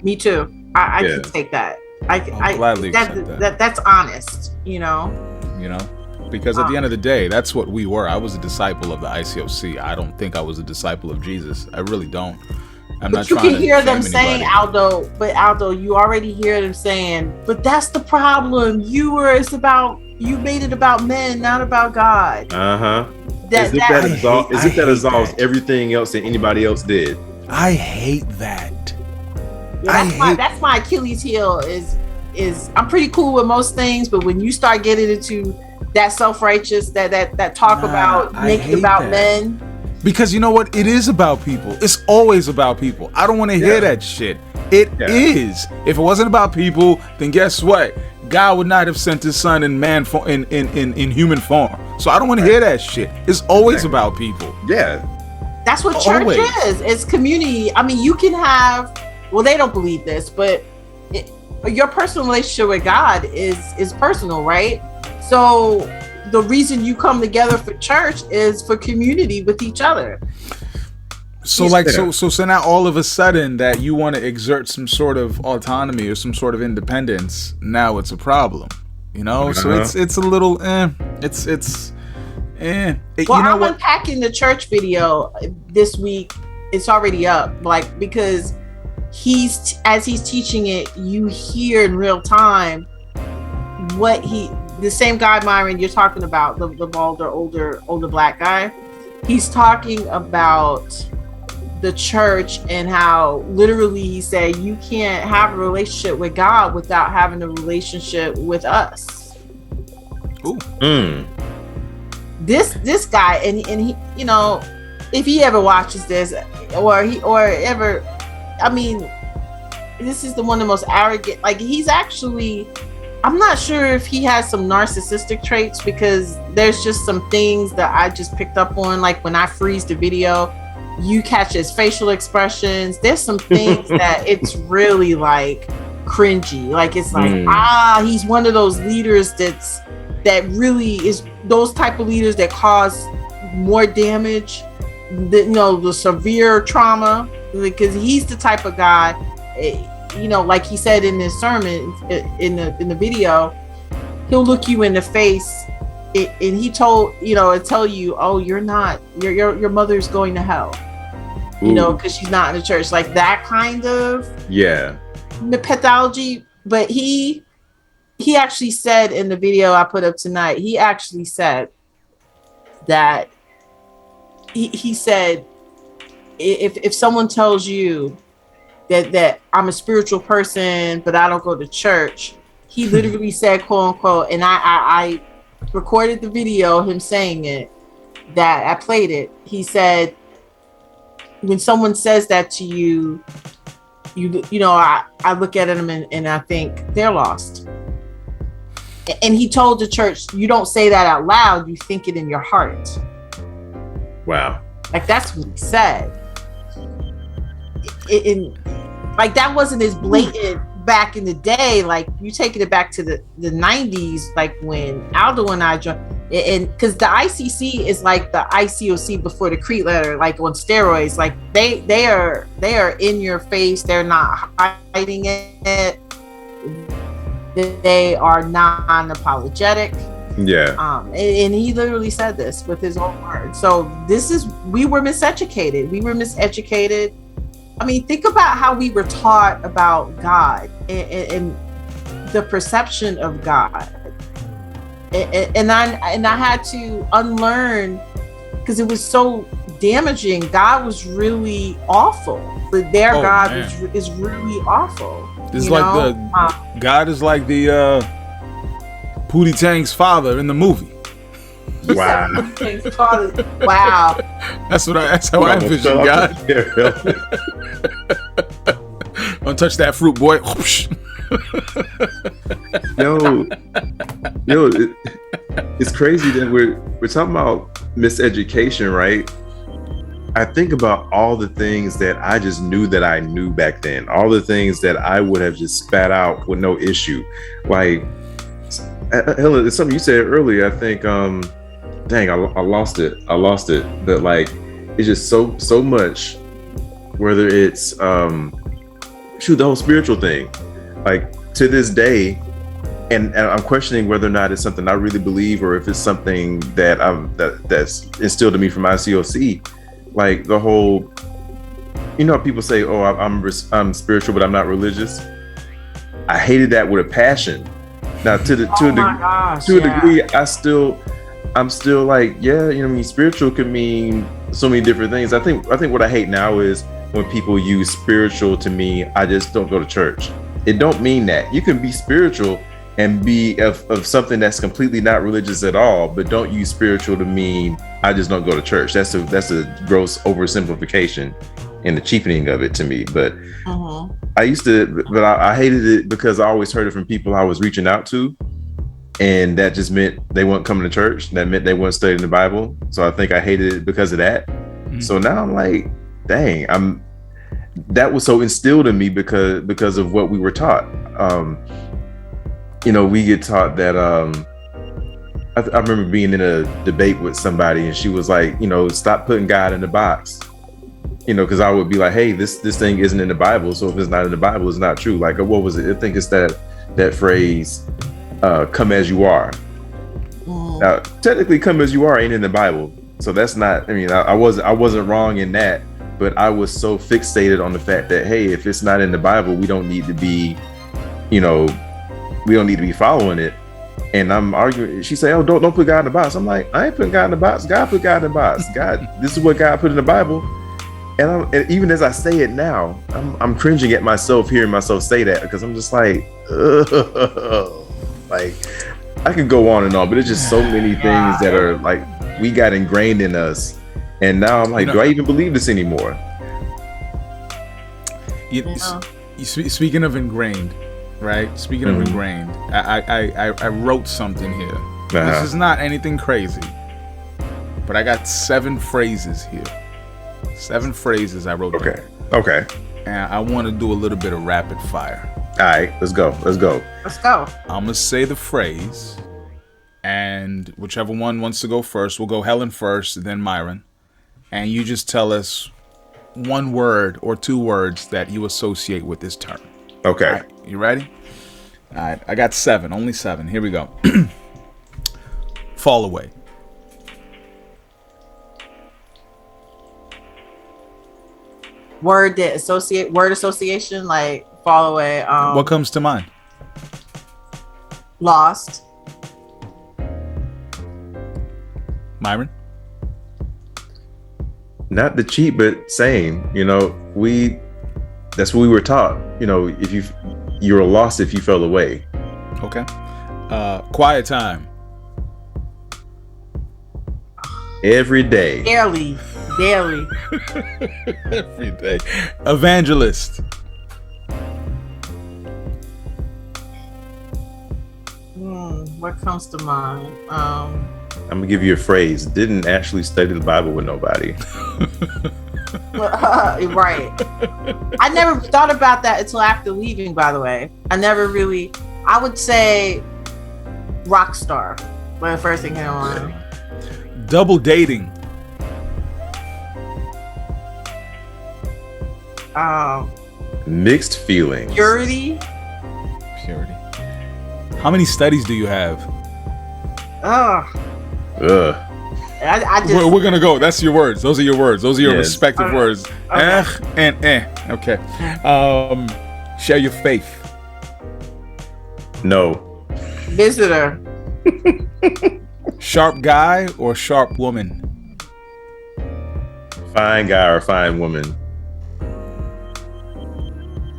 Me too. I can take that. I'll gladly accept that. That's honest, because at the end of the day, that's what we were. I was a disciple of the ICOC. I don't think I was a disciple of Jesus. I really don't. But you can hear them saying, Aldo, you already hear them saying, but that's the problem. You made it about men, not about God. That absolves everything else that anybody else did. I hate that. That's my Achilles heel is I'm pretty cool with most things, but when you start getting into that self-righteous, that talk about making about men. Because you know what? It is about people. It's always about people. I don't want to hear that shit. It is. If it wasn't about people, then guess what? God would not have sent his son in man form, in human form. So I don't want to hear that shit. It's always about people. Yeah. That's what church is. It's community. I mean, you can have, well, they don't believe this, but your personal relationship with God is personal, right? So the reason you come together for church is for community with each other. So so now all of a sudden that you want to exert some sort of autonomy or some sort of independence, now it's a problem, So it's a little it's I'm unpacking the church video this week. It's already up, because as he's teaching it, you hear in real time the same guy, Myron, you're talking about, the balder, older black guy. He's talking about the church and how literally he said you can't have a relationship with God without having a relationship with us. Ooh. This guy, and he, if he ever watches this this is one of the most arrogant, he's actually, I'm not sure if he has some narcissistic traits, because there's just some things that I just picked up on, when I freeze the video, you catch his facial expressions. There's some things that it's really cringy. It's he's one of those leaders that really is those type of leaders that cause more damage, the severe trauma, because he's the type of guy, like he said in his sermon, in the video, he'll look you in the face and he tell you, oh, you're not, your mother's going to hell. Because she's not in the church, that kind of pathology. But he actually said in the video I put up tonight, he actually said that he said, if someone tells you that I'm a spiritual person but I don't go to church, he literally said, quote unquote, and I recorded the video, him saying it, that I played it. He said, when someone says that to you, I look at him and I think they're lost. And he told the church, you don't say that out loud, you think it in your heart. Wow. Like, that's what he said. Like, that wasn't as blatant back in the day. Like, you taking it back to the 90s, like when Aldo and I joined, and because the ICC is like the ICOC before the Kreite letter, like on steroids. Like, they are in your face, they're not hiding it. They are non-apologetic. Yeah. And he literally said this with his own words. So we were miseducated. I mean, think about how we were taught about God and the perception of God. And I had to unlearn, because it was so damaging. God was really awful. God is really awful. It's like God is like the Pootie Tang's father in the movie. Wow. Wow. That's how I envision God. Don't touch that fruit, boy. It's crazy that we're talking about miseducation, right? I think about all the things that I just knew that I knew back then, all the things that I would have just spat out with no issue. Like, Helen, it's something you said earlier. I think, dang, I lost it. But like, it's just so much, whether it's, the whole spiritual thing, like to this day, and I'm questioning whether or not it's something I really believe, or if it's something that's instilled in me from ICOC. Like the whole, people say, "Oh, I'm spiritual, but I'm not religious." I hated that with a passion. Now, to a degree, I'm still like, yeah, spiritual can mean so many different things. I think what I hate now is when people use spiritual to mean I just don't go to church. It don't mean that. You can be spiritual and be of something that's completely not religious at all, but don't use spiritual to mean I just don't go to church. That's a gross oversimplification and the cheapening of it to me. But I hated it because I always heard it from people I was reaching out to, and that just meant they weren't coming to church. That meant they weren't studying the Bible. So I think I hated it because of that. Mm-hmm. So now I'm like, dang, that was so instilled in me because of what we were taught. We get taught that I remember being in a debate with somebody, and she was like, stop putting God in the box. Because I would be like, hey, this thing isn't in the Bible, so if it's not in the Bible, it's not true. Like, what was it? I think it's that phrase, come as you are. Now, technically, come as you are ain't in the Bible, so that's not. I mean, I wasn't wrong in that, but I was so fixated on the fact that, hey, if it's not in the Bible, we don't need to be, we don't need to be following it. And I'm arguing. She say, "Oh, don't put God in the box." I'm like, I ain't putting God in the box. God put God in the box. God, this is what God put in the Bible. And even as I say it now, I'm cringing at myself hearing myself say that, because I'm just like, like, I could go on and on, but it's just so many things that are like we got ingrained in us, and now I'm like, do I even believe this anymore? Speaking of ingrained, right? Speaking of ingrained, I wrote something here. This is not anything crazy, but I got 7 phrases here. 7 phrases I wrote down. Okay. And I want to do a little bit of rapid fire. All right, let's go. I'm going to say the phrase, and whichever one wants to go first, we'll go Helen first, then Myron. And you just tell us one word or 2 words that you associate with this term. Okay. All right, you ready? All right, I got 7, only 7. Here we go. Fall away. Word association, like fall away. What comes to mind? Lost. Myron? Not the cheat, but same. That's what we were taught. If you're lost if you fell away. Okay. Quiet time. Every day. Daily. Every day. Evangelist. What comes to mind? I'm gonna give you a phrase. Didn't actually study the Bible with nobody. Right. I never thought about that until after leaving, by the way. I would say rock star. When the first thing came on. Double dating. Mixed feelings. Purity. How many studies do you have? Ugh. I just. We're gonna go. That's your words. Those are your words. Those are your respective words. Okay. And Okay. Share your faith. No. Visitor. Sharp guy or sharp woman? Fine guy or fine woman?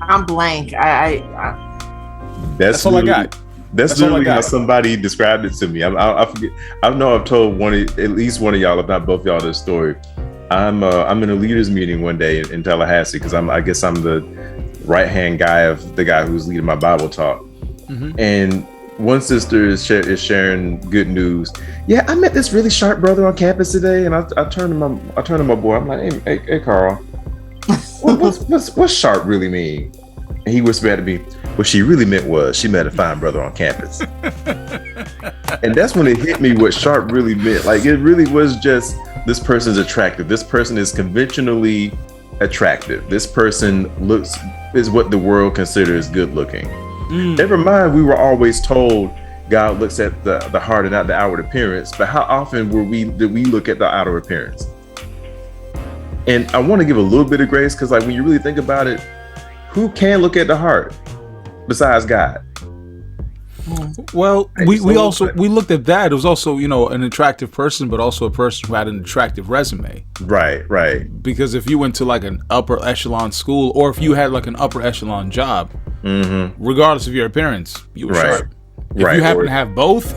I'm blank. That's all I got. That's literally how somebody described it to me. I forget. I know I've told at least one of y'all, if not both y'all, this story. I'm in a leaders meeting one day in Tallahassee because I guess I'm the right hand guy of the guy who's leading my Bible talk. Mm-hmm. And one sister is sharing good news. Yeah, I met this really sharp brother on campus today, and I turned to my boy. I'm like, hey Carl, what's sharp really mean? And he whispered at me, what she really meant was she met a fine brother on campus. And that's when it hit me what sharp really meant. Like, it really was just, this person's attractive. This person is conventionally attractive. This person is what the world considers good looking. Never mind, we were always told God looks at the heart and not the outward appearance. But how often did we look at the outer appearance? And I want to give a little bit of grace because, like, when you really think about it, who can look at the heart besides God? Well, we looked at that. It was also, an attractive person, but also a person who had an attractive resume. Right. Because if you went to like an upper echelon school, or if you had like an upper echelon job, regardless of your appearance, you were sharp. If you happen to have both,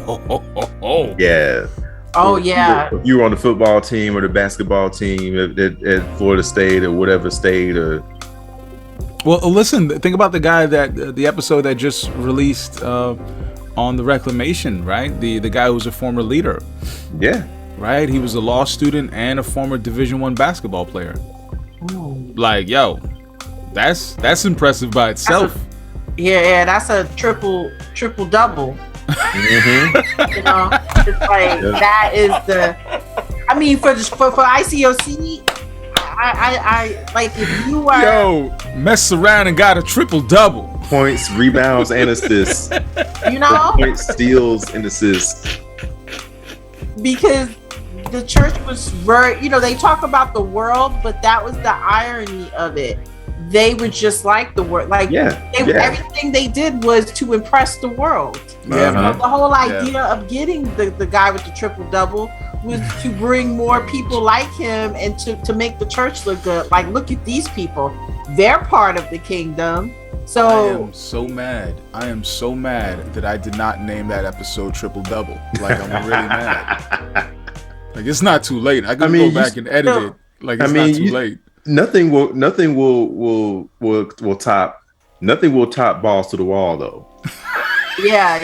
yeah. Oh yeah. If you were on the football team or the basketball team at Florida State or whatever state or. Well, listen, think about the guy the episode that just released on the Reclamation, right? The guy who was a former leader. Yeah. Right? He was a law student and a former Division I basketball player. Ooh. Like, yo, that's impressive by itself. That's a triple double. Mm-hmm. It's like that is for ICOC. I like if you are mess around and got a triple double. Points, rebounds, and assists. Points, steals, and assists. Because the church was very, they talk about the world, but that was the irony of it. They were just like the world. Like everything they did was to impress the world. Yeah. The whole idea of getting the guy with the triple double was to bring more people like him and to make the church look good. Like, look at these people. They're part of the kingdom. So I am so mad that I did not name that episode Triple Double. Like, I'm really mad. Like, it's not too late. I can go back and edit it. Like, it's not too late. Nothing will top balls to the wall though. That's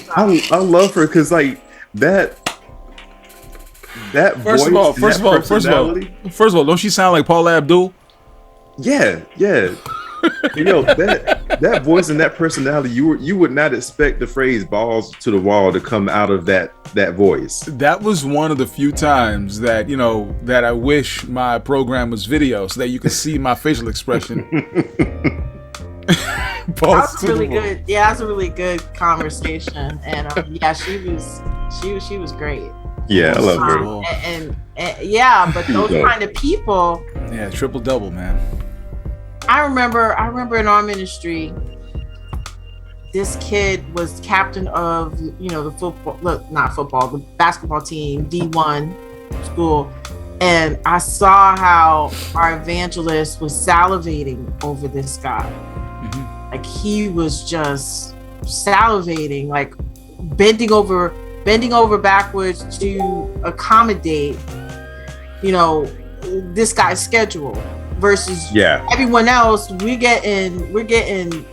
I love her because like that first of all, don't she sound like Paula Abdul? Yeah. That voice and that personality, you would not expect the phrase balls to the wall to come out of that voice. That was one of the few times that that I wish my program was video so that you could see my facial expression. That's really good. Yeah, that's a really good conversation, and she was great. Yeah, I love her. And but those kind of people. Yeah, triple double, man. I remember in our ministry, this kid was captain of the basketball team, D1 school, and I saw how our evangelist was salivating over this guy. like he was just salivating, like bending over backwards to accommodate, this guy's schedule versus everyone else. We're getting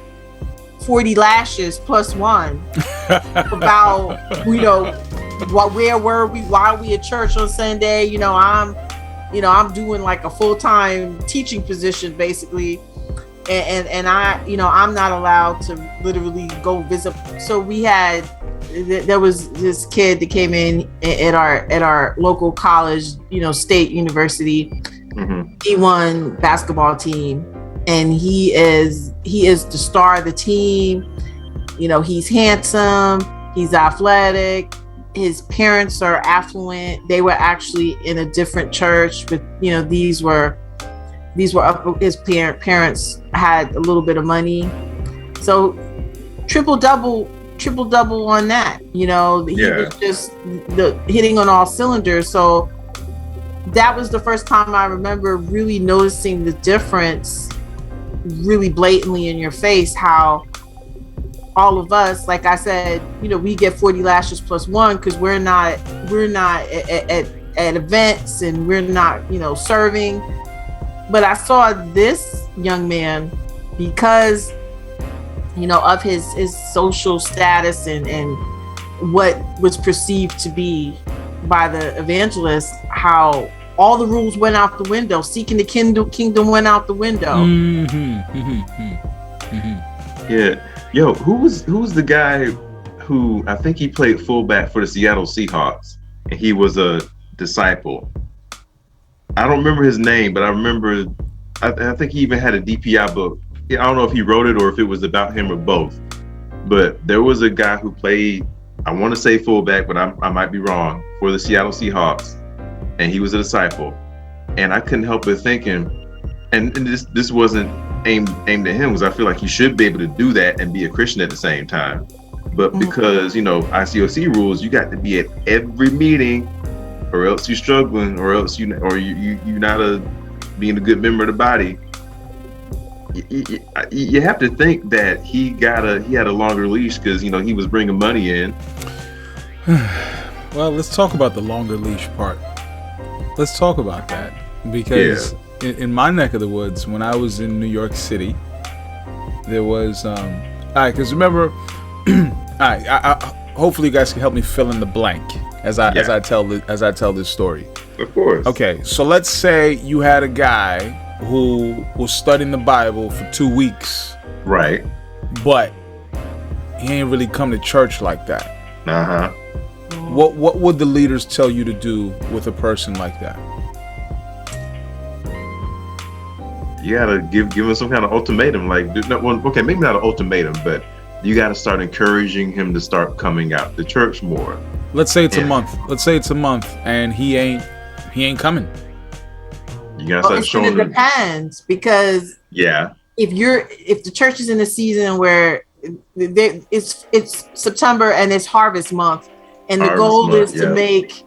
40 lashes plus one about, where were we? Why are we at church on Sunday? I'm doing like a full-time teaching position basically. And I'm not allowed to literally go visit. So there was this kid that came in at our local college, state university, D1 basketball team, and he is the star of the team. He's handsome, he's athletic, his parents are affluent. They were actually in a different church, but these were his parents had a little bit of money, so triple double on that. He was just hitting on all cylinders. So that was the first time I remember really noticing the difference really blatantly in your face, how all of us, like I said, we get 40 lashes plus one because we're not at events and we're not serving. But I saw this young man, because of his social status and what was perceived to be by the evangelist, how all the rules went out the window. Seeking the kingdom went out the window. Yeah. Yo, who was the guy who, I think he played fullback for the Seattle Seahawks, and he was a disciple? I don't remember his name, but I remember, I think he even had a DPI book. I don't know if he wrote it or if it was about him or both. But there was a guy who played, I want to say fullback, but I might be wrong, for the Seattle Seahawks, and he was a disciple. And I couldn't help but thinking, and this wasn't aimed at him, because I feel like you should be able to do that and be a Christian at the same time. But because, ICOC rules, you got to be at every meeting, or else you're struggling, or else you're not being a good member of the body. You have to think that he had a longer leash because he was bringing money in. Well, let's talk about the longer leash part. Let's talk about that, because in my neck of the woods, when I was in New York City, there was because remember, hopefully you guys can help me fill in the blank as I tell this story. Of course. Okay, so let's say you had a guy who was studying the Bible for 2 weeks. Right. But he ain't really come to church like that. Uh-huh. What would the leaders tell you to do with a person like that? You gotta give him some kind of ultimatum. Like, okay, maybe not an ultimatum, but you gotta start encouraging him to start coming out to church more. Let's say it's a month. And he ain't coming. You gotta start showing him. It depends, because if the church is in a season where it's September and it's harvest month, and the goal is to make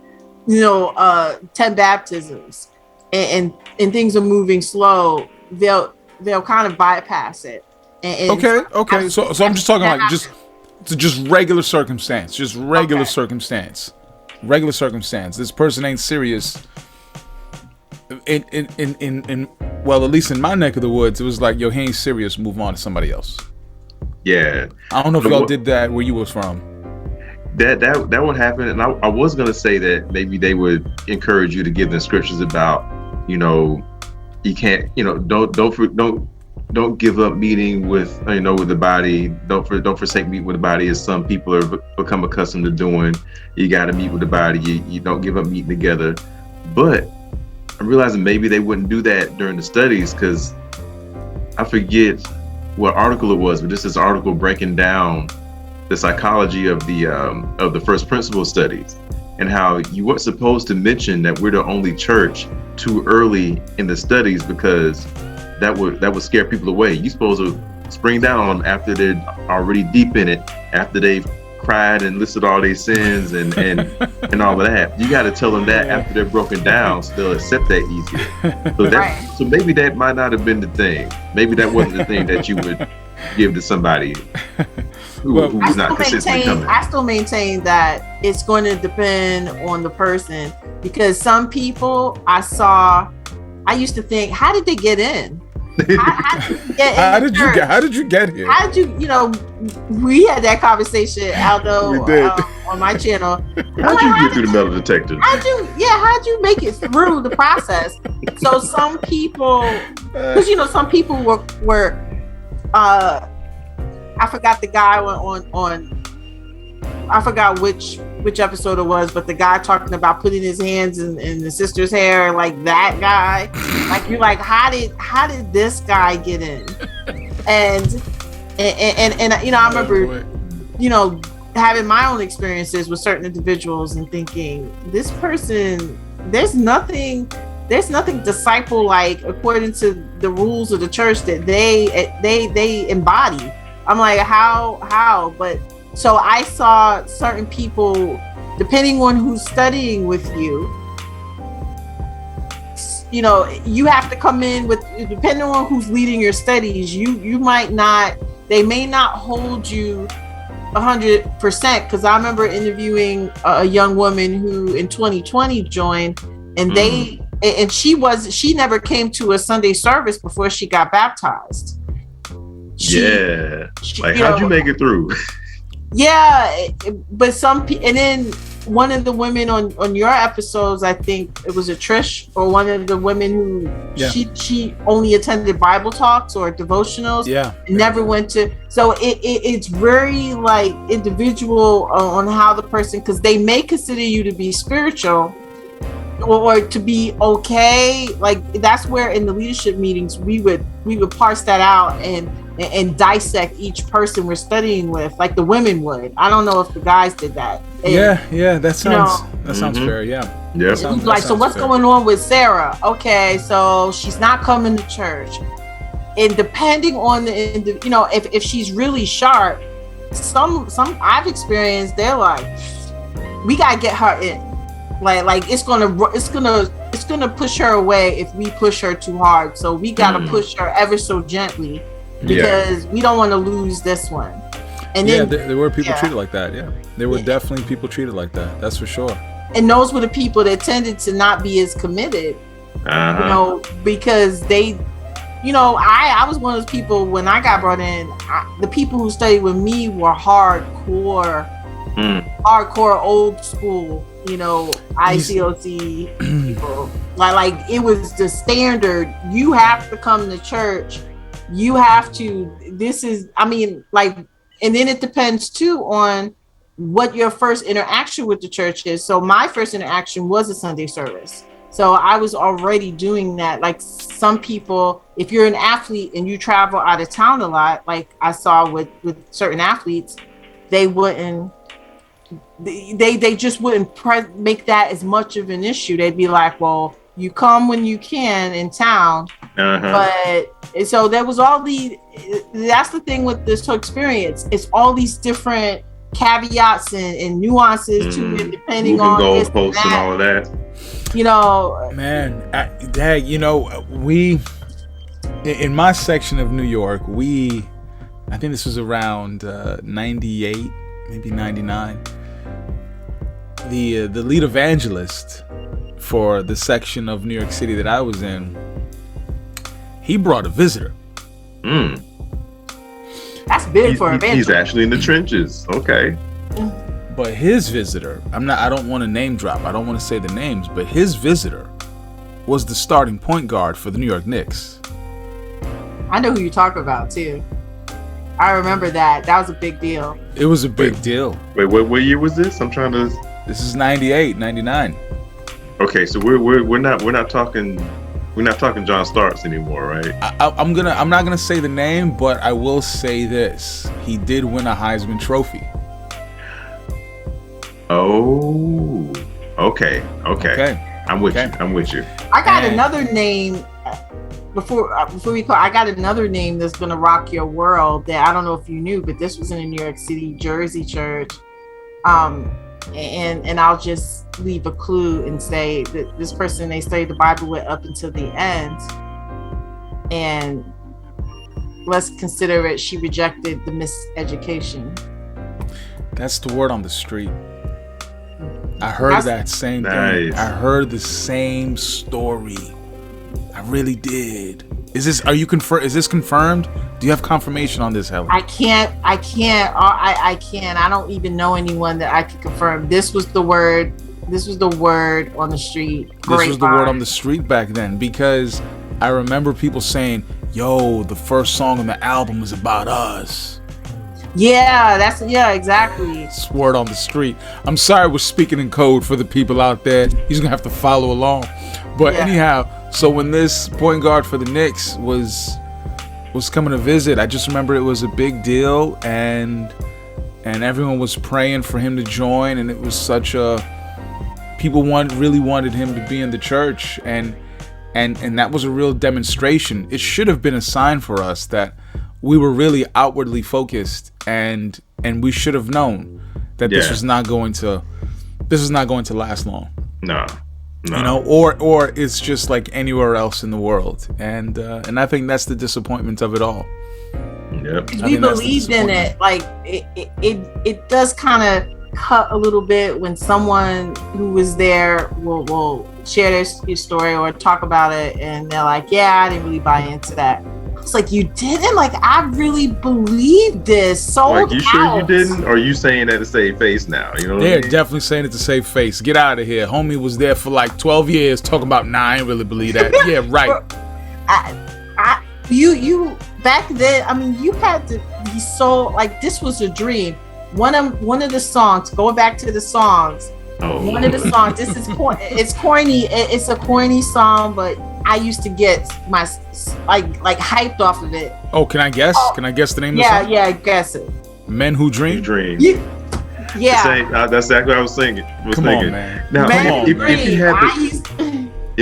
10 baptisms, and things are moving slow, they'll kind of bypass it. Okay. So I'm just talking like just regular circumstance. Regular circumstance. This person ain't serious. In well, at least in my neck of the woods, it was like, yo, he ain't serious, move on to somebody else. Yeah. I don't know if y'all did that where you was from. That would happen, and I was gonna say that maybe they would encourage you to give them scriptures about, you can't, don't give up meeting with the body. Don't forsake meeting with the body, as some people have become accustomed to doing. You got to meet with the body. You don't give up meeting together. But I'm realizing maybe they wouldn't do that during the studies, because I forget what article it was, but this is an article breaking down the psychology of the first principle studies, and how you weren't supposed to mention that we're the only church too early in the studies, because that would scare people away. You're supposed to spring down on them after they're already deep in it, after they've cried and listed all their sins and all of that. You got to tell them that after they're broken down, so they'll accept that easier. So maybe that might not have been the thing. Maybe that wasn't the thing that you would give to somebody who's not consistently coming. I still maintain that it's going to depend on the person, because some people I used to think, how did they get in? How did you get here? How did you, we had that conversation, Aldo, we did. On my channel. How'd you get through the metal detector? How'd you make it through the process? So some people, because some people were I forgot the guy on I forgot which episode it was, but the guy talking about putting his hands in the sister's hair, like that guy. Like, you're like, how did this guy get in? And I remember, having my own experiences with certain individuals and thinking, this person, there's nothing disciple like according to the rules of the church that they embody. I'm like, how? But so I saw certain people, depending on who's studying with you, you have to come in with, depending on who's leading your studies, they may not hold you 100%. Because I remember interviewing a young woman who in 2020 joined, and she never came to a Sunday service before she got baptized. How'd you make it through? Yeah, but and then one of the women on your episodes, I think it was a Trish, or one of the women who she only attended Bible talks or devotionals. Never went to. So it's very like individual on how the person, because they may consider you to be spiritual or to be okay. Like, that's where in the leadership meetings we would parse that out and dissect each person we're studying with, like the women would. I don't know if the guys did that. And, that sounds fair. Yeah. So what's going on with Sarah? Okay, so she's not coming to church, and depending on if she's really sharp, some I've experienced, they're like, we gotta get her in. Like it's gonna push her away if we push her too hard. So we gotta push her ever so gently, because we don't want to lose this one. And then there were people treated like that. Yeah, there were definitely people treated like that. That's for sure. And those were the people that tended to not be as committed, because they, I was one of those people when I got brought in. The people who studied with me were hardcore old school, ICOC people. Like it was the standard. You have to come to church. You have to, and then it depends too on what your first interaction with the church is. So my first interaction was a Sunday service. So I was already doing that. Like, some people, if you're an athlete and you travel out of town a lot, like I saw with certain athletes, they just wouldn't make that as much of an issue. They'd be like, well, you come when you can in town. But so there was that's the thing with this whole experience. It's all these different caveats and nuances to it, depending on goalposts and all of that. Man, Dad, we in my section of New York, I think this was around 98, maybe 99. The lead evangelist for the section of New York City that I was in, he brought a visitor. That's big for a evangelist. He's actually in the trenches. Okay. But his visitor, I don't want to name drop. I don't want to say the names, but his visitor was the starting point guard for the New York Knicks. I know who you're talking about too. I remember that. That was a big deal. It was a big deal. Wait, what year was this? I'm trying to. This is 98, 99. Okay, so we're not talking John Starks anymore, right? I'm not gonna say the name, but I will say this: he did win a Heisman Trophy. Oh, okay. I'm with you. I got another name before we call. I got another name that's gonna rock your world that I don't know if you knew, but this was in a New York City, Jersey church. And I'll just leave a clue and say that this person they studied the Bible with up until the end, and let's consider it, she rejected the miseducation. That's the word on the street. I heard that same thing. I heard the same story. I really did. Is this confirmed? Do you have confirmation on this, Helen? I can't. I don't even know anyone that I can confirm. This was the word on the street. This was the word on the street back then, because I remember people saying, yo, the first song on the album was about us. Yeah, exactly. It's word on the street. I'm sorry we're speaking in code for the people out there. He's gonna have to follow along. But anyhow, so when this point guard for the Knicks was coming to visit, I just remember it was a big deal, and everyone was praying for him to join, and it was such a really wanted him to be in the church, and that was a real demonstration. It should have been a sign for us that we were really outwardly focused, and we should have known that this was not going to last long. No. Or it's just like anywhere else in the world, and I think that's the disappointment of it all. Yep. We believed in it. Like it does kind of cut a little bit when someone who was there will share their story or talk about it, and they're like, "Yeah, I didn't really buy into that." It's like, you didn't? Like, I really believed this. Sold you out. Sure you didn't? Or are you saying that to save face now? You know what I mean? Definitely saying it to save face. Get out of here. Homie was there for like 12 years talking about, I ain't really believe that. Yeah, right. You back then, I mean, you had to be so, like, this was a dream. One of the songs, going back to the songs, one of the songs, this is it's corny. It's a corny song, but I used to get my like hyped off of it. Oh, can I guess? Can I guess the name of the song? Yeah, guess it. Men Who Dream? Yeah. That's exactly what I was thinking. Come on, man. Now, Men if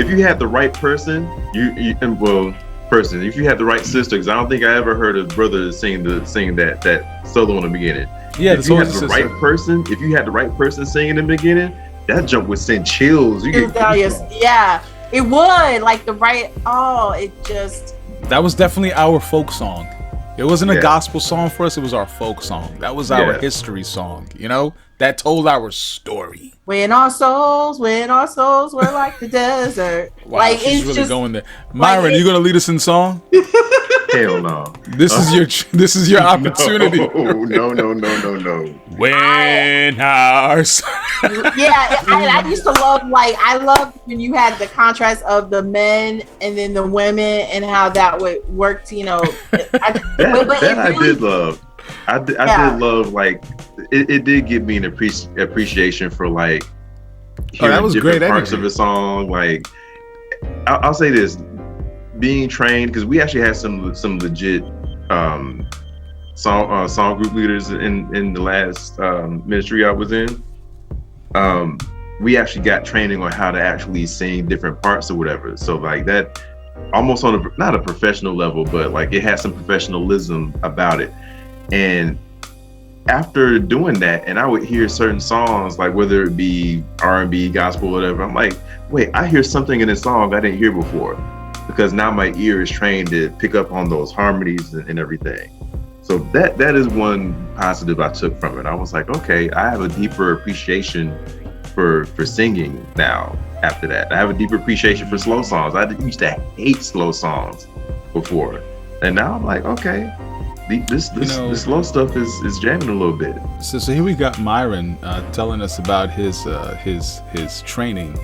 you had the right person, if you had the right sister, because I don't think I ever heard a brother sing that solo in the beginning. Yeah, if you had the right person, singing in the beginning, that jump would send chills. Yeah, it would. Like the right. That was definitely our folk song. It wasn't a gospel song for us. It was our folk song. That was our history song. That told our story. When our souls were like the desert. Wow, like, she's really going there. Myron, you gonna lead us in song? Hell no. This is your opportunity. No. When our I used to love, I loved when you had the contrast of the men and then the women and how that would work. I did love. I did love, like, it did give me an appreciation for, like, hearing that was different great parts energy. of the song. Like, I'll say this, being trained, because we actually had some legit song group leaders in the last ministry I was in. We actually got training on how to actually sing different parts or whatever. So, like, that almost on not a professional level, but like it had some professionalism about it. And after doing that, and I would hear certain songs, like whether it be R&B, gospel, whatever, I'm like, wait, I hear something in this song I didn't hear before, because now my ear is trained to pick up on those harmonies and everything. So that is one positive I took from it. I was like, okay, I have a deeper appreciation for singing now after that. I have a deeper appreciation for slow songs. I used to hate slow songs before. And now I'm like, okay, this slow stuff is jamming a little bit. So here we got Myron telling us about his training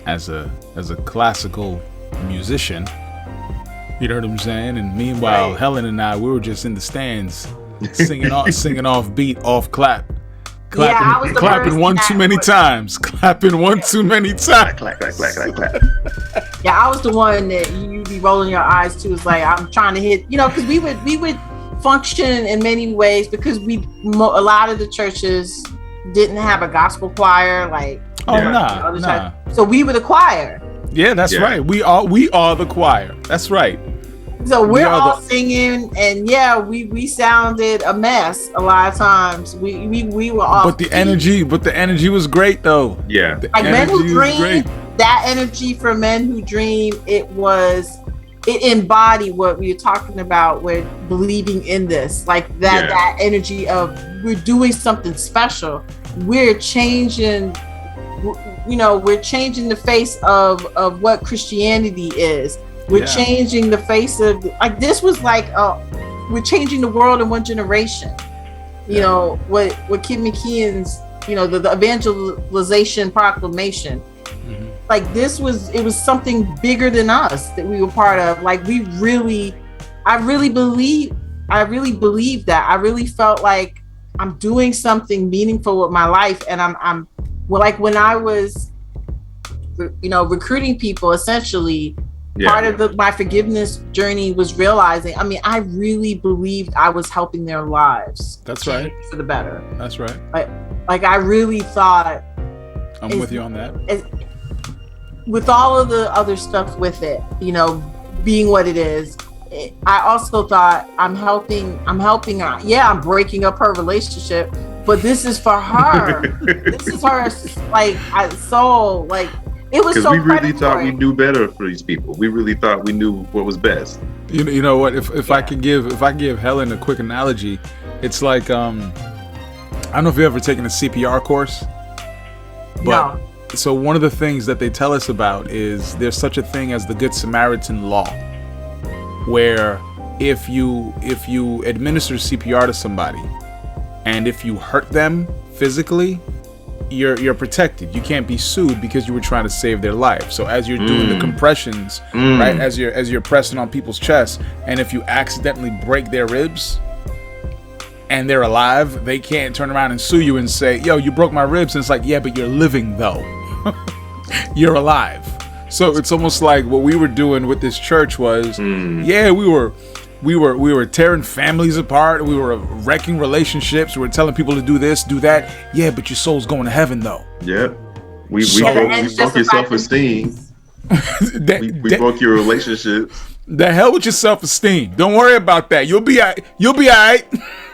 as a classical musician. You know what I'm saying? And meanwhile, right, Helen and I, we were just in the stands singing off beat, off clap. Clapping one too many times. Clapping one too many times. Clap. Yeah, I was the one that you'd be rolling your eyes to. It's like, I'm trying to hit, because we would function in many ways, because a lot of the churches didn't have a gospel choir. Nah. So we were the choir. Yeah, that's right. We are the choir. That's right. So we're all singing, and we sounded a mess a lot of times. We were all. But the energy was great though. Yeah. Like Men Who Dream, that energy for Men Who Dream, it was it embodied what we were talking about with believing in this, like that energy of we're doing something special. We're changing, we're changing the face of what Christianity is. We're changing the face of, like, this was like, we're changing the world in one generation. You know, what Kim McKeon's, the evangelization proclamation. Mm-hmm. Like, it was something bigger than us that we were part of. Like, I really believe that. I really felt like I'm doing something meaningful with my life. And I'm like, when I was, recruiting people, essentially, part of my forgiveness journey was realizing, I really believed I was helping their lives. That's right. For the better. That's right. Like I really thought. I'm with you on that. With all of the other stuff with it, being what it is, I also thought I'm helping her. Yeah, I'm breaking up her relationship, but this is for her. This is her. It was so. Because we really thought we knew better for these people. We really thought we knew what was best. You know what? If I could give Helen a quick analogy, it's like I don't know if you've ever taken a CPR course, but so one of the things that they tell us about is there's such a thing as the Good Samaritan law, where if you administer CPR to somebody, and if you hurt them physically, you're protected. You can't be sued because you were trying to save their life. So as you're doing the compressions, right, as you're pressing on people's chests, and if you accidentally break their ribs and they're alive, they can't turn around and sue you and say, yo, you broke my ribs. And it's like, yeah, but you're living though. You're alive. So it's almost like what we were doing with this church was, we were tearing families apart. We were wrecking relationships. We were telling people to do this, do that. Yeah, but your soul's going to heaven though. Yeah. We broke your self-esteem. we broke your relationships. The hell with your self-esteem. Don't worry about that. You'll be all right.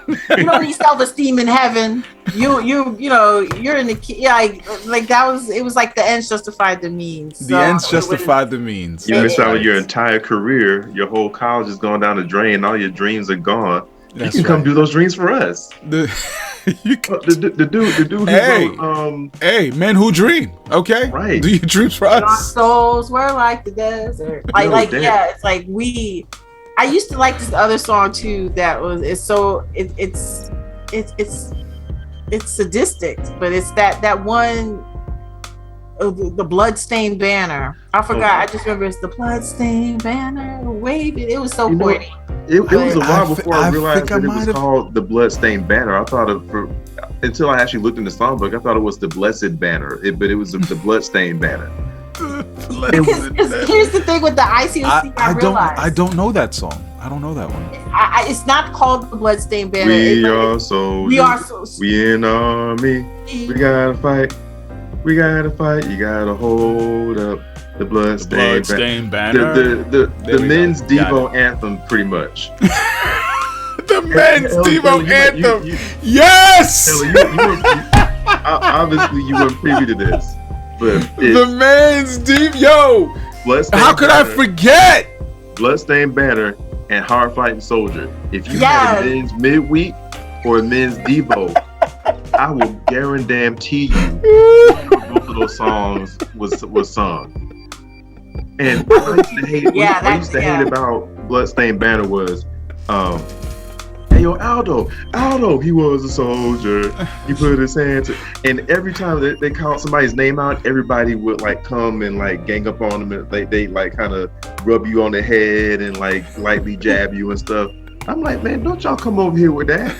You don't need self-esteem in heaven. You're in the like that was, it was like the ends justified the means. The ends justified the means. You missed out on your entire career. Your whole college is going down the drain. All your dreams are gone. That's you can come do those dreams for us. The dude. Hey, men who dream. Okay, right. Do your dreams for us. Our souls were like the desert. It's like I used to like this other song too. That was it's sadistic, but it's that one, the bloodstained banner. I forgot. I just remember it's the bloodstained banner waving. It was so corny. It was a while before I realized that it was called the bloodstained banner. I thought until I actually looked in the songbook, I thought it was the blessed banner. But it was the bloodstained banner. Because here's the thing with the ICOC, I don't know that song. I don't know that one. It's not called the bloodstained banner. We are soldiers. We in army. We gotta fight. You gotta hold up the bloodstained banner. The men's Devo anthem, pretty much. The men's Devo anthem. Yes. Obviously, you weren't privy to this, but the men's Devo. How could I forget? Bloodstained banner and hard fighting soldier. If you had a men's midweek or a men's Devo, I will guarantee you both of those songs was sung. And what I used to hate about Bloodstained Banner was, hey yo, Aldo, he was a soldier. He put his hands, and every time they called somebody's name out, everybody would like come and like gang up on them, and they like kind of rub you on the head and like lightly jab you and stuff. I'm like, man, don't y'all come over here with that.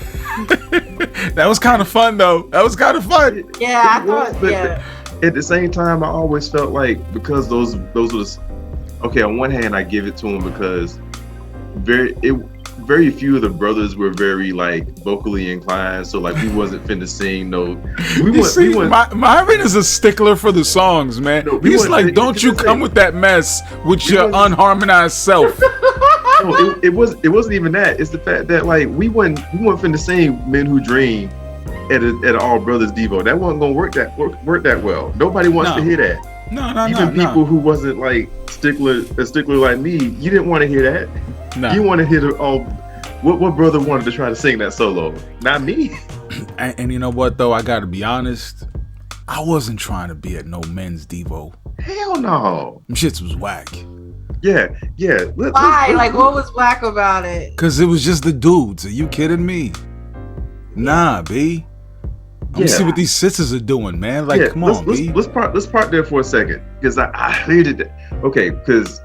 That was kind of fun though. That was kind of fun. Yeah, I thought. At the same time, I always felt like, because those were okay. On one hand, I give it to them because very few of the brothers were very like vocally inclined, so like we wasn't finna sing no. Myron is a stickler for the songs, man. No, he's like, don't you come with that mess with your unharmonized self. No, it wasn't even that. It's the fact that like we weren't finna sing Men Who Dream at All Brothers Devo. That wasn't gonna work that well. Nobody wants to hear that. Even people who wasn't like a stickler like me, you didn't want to hear that. No. You want to hear what brother wanted to try to sing that solo? Not me. And you know what though? I gotta be honest. I wasn't trying to be at no men's Devo. Hell no. Them shits was whack. Yeah. Why? Like, what was whack about it? Cause it was just the dudes. Are you kidding me? Nah, B. Let me see what these sisters are doing, man. Like, come on, B. Let's park there for a second, because I hated that. Okay, because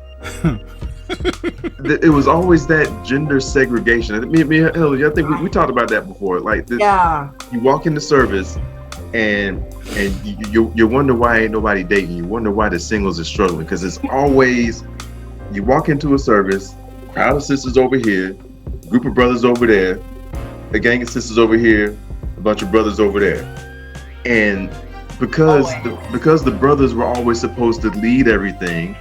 it was always that gender segregation. Me and Helen, I think we talked about that before. Like, you walk into service, and you wonder why ain't nobody dating. You wonder why the singles are struggling, because it's always you walk into a service, crowd of sisters over here, group of brothers over there, a gang of sisters over here, a bunch of brothers over there. And because the brothers were always supposed to lead everything,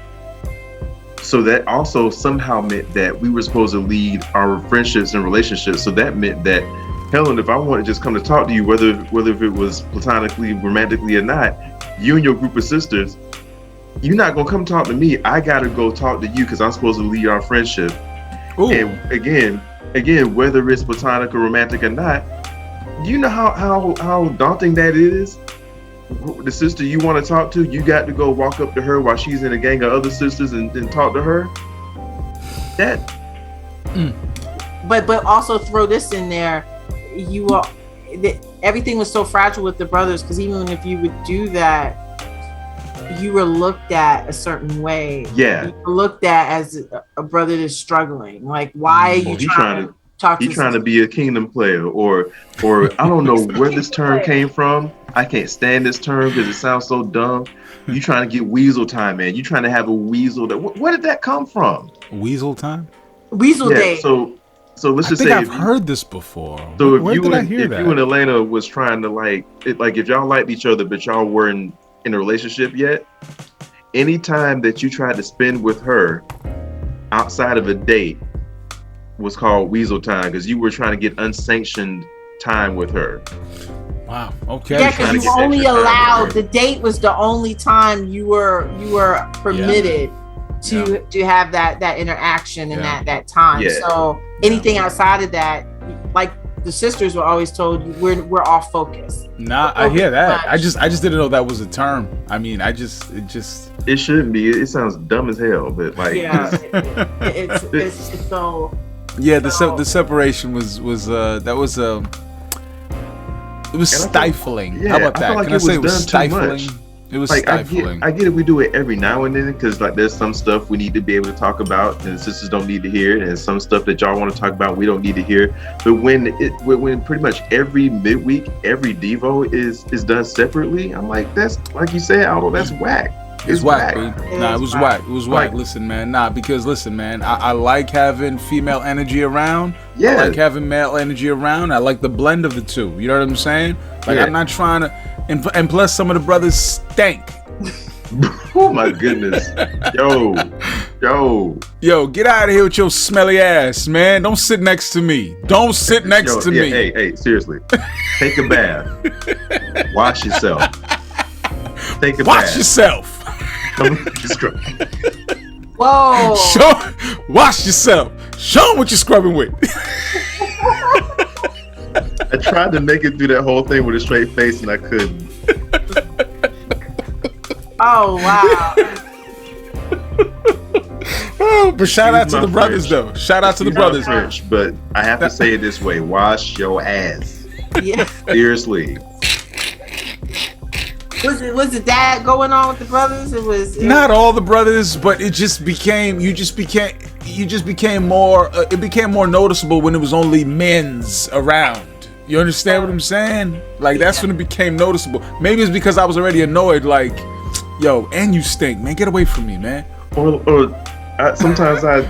so that also somehow meant that we were supposed to lead our friendships and relationships. So that meant that, Helen, if I want to just come to talk to you, whether if it was platonically, romantically or not, you and your group of sisters, you're not gonna come talk to me. I gotta go talk to you because I'm supposed to lead our friendship. Ooh. And again, whether it's platonic or romantic or not, you know how daunting that is. The sister you want to talk to, you got to go walk up to her while she's in a gang of other sisters and talk to her. But also throw this in there. Everything was so fragile with the brothers, because even if you would do that, you were looked at a certain way. Yeah. You were looked at as a brother that's struggling. Like, why are you trying to talk to? He's trying to be a kingdom player, or I don't know where this term came from. I can't stand this term because it sounds so dumb. You trying to get weasel time, man. You trying to have a weasel. Where did that come from? Weasel time? Weasel day. So let's just say I've heard this before. So if you and Elena was trying to like if y'all liked each other but y'all weren't in a relationship yet, any time that you tried to spend with her outside of a date was called weasel time, because you were trying to get unsanctioned time with her. Wow. Okay. Yeah, because you were only allowed, the date was the only time you were permitted to have that interaction and that time. Yeah. So anything outside of that, like the sisters were always told, we're off focus. Nah, I hear that. I just didn't know that was a term. I mean, it shouldn't be. It sounds dumb as hell, but like it's so. Yeah, the separation was it was stifling. How about that? Can I say it was stifling? It was stifling. I get it. We do it every now and then because like there's some stuff we need to be able to talk about, and sisters don't need to hear it, and some stuff that y'all want to talk about we don't need to hear. But when pretty much every midweek, every Devo is done separately, I'm like, that's like you said, Aldo, that's whack. It's whack. It was whack. It was whack. Listen, man. I like having female energy around. Yeah. I like having male energy around. I like the blend of the two. You know what I'm saying? Like, I'm not trying to. And plus, some of the brothers stank. Oh my goodness. Yo, get out of here with your smelly ass, man. Don't sit next to me. Me. Hey, seriously. Take a bath. Wash yourself. Take a bath. Wash yourself. Whoa. Wash yourself. Show them what you're scrubbing with. I tried to make it through that whole thing with a straight face and I couldn't. Oh, wow. But shout out to the brothers, though. Shout out to the brothers. French, but I have to say it this way. Wash your ass. Yeah. Seriously. Was it that going on with the brothers? It was not all the brothers, but it became more noticeable when it was only men's around. You understand what I'm saying? Like that's when it became noticeable. Maybe it's because I was already annoyed. Like, yo, and you stink, man. Get away from me, man. Sometimes I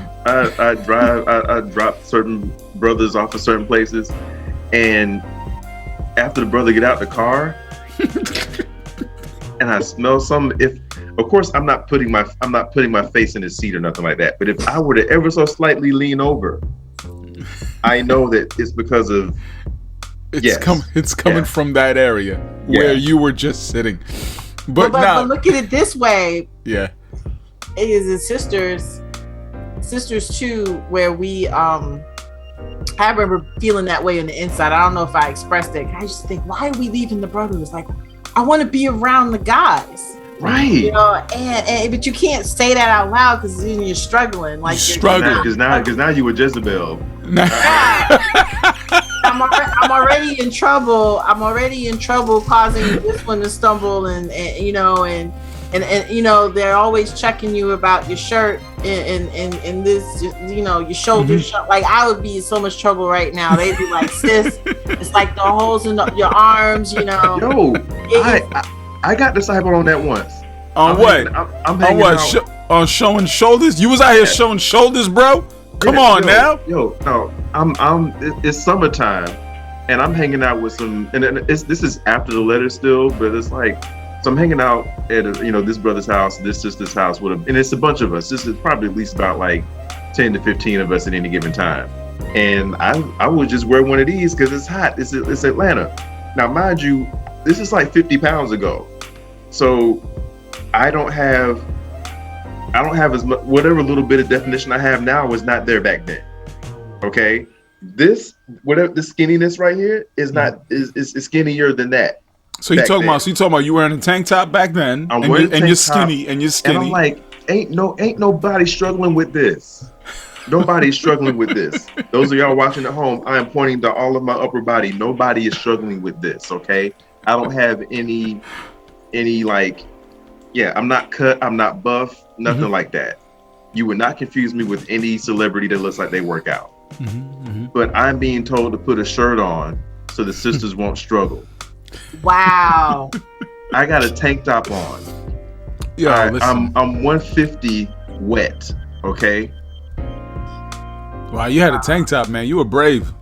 drop certain brothers off of certain places, and after the brother get out the car. And I smell of course I'm not putting my face in his seat or nothing like that. But if I were to ever so slightly lean over, I know that it's because of it's coming from that area where you were just sitting. But look at it this way. Yeah. It is in sisters too, where we I remember feeling that way on the inside. I don't know if I expressed it. I just think, why are we leaving the brothers? Like, I want to be around the guys. Right. You know, and but you can't say that out loud because then you're struggling. Like, you're struggling. Because now you were Jezebel. I'm already in trouble. I'm already in trouble causing this one to stumble, and you know, and you know, they're always checking you about your shirt and this, you know, your shoulders. Like, I would be in so much trouble right now. They'd be like, sis, it's like the holes in your arms, you know. Yo, I got discipled on that once. On what? I'm hanging out. On showing shoulders? You was out here showing shoulders, bro? Come on now. Yo, no, it's summertime, and I'm hanging out with some, and this is after the letter still, but it's like, so I'm hanging out at this brother's house, this sister's house, and it's a bunch of us. This is probably at least about like 10 to 15 of us at any given time. And I would just wear one of these because it's hot. It's Atlanta. Now, mind you, this is like 50 pounds ago. So I don't have as much, whatever little bit of definition I have now was not there back then. Okay. This skinniness right here is not, is skinnier than that. So you talking about you wearing a tank top back then, and you're skinny. And I'm like, ain't nobody struggling with this. Nobody's struggling with this. Those of y'all watching at home, I am pointing to all of my upper body. Nobody is struggling with this. Okay, I don't have any like, I'm not cut, I'm not buff, nothing like that. You would not confuse me with any celebrity that looks like they work out. But I'm being told to put a shirt on so the sisters won't struggle. Wow. I got a tank top on. I'm 150 wet. Okay. Wow, you had a tank top, man. You were brave.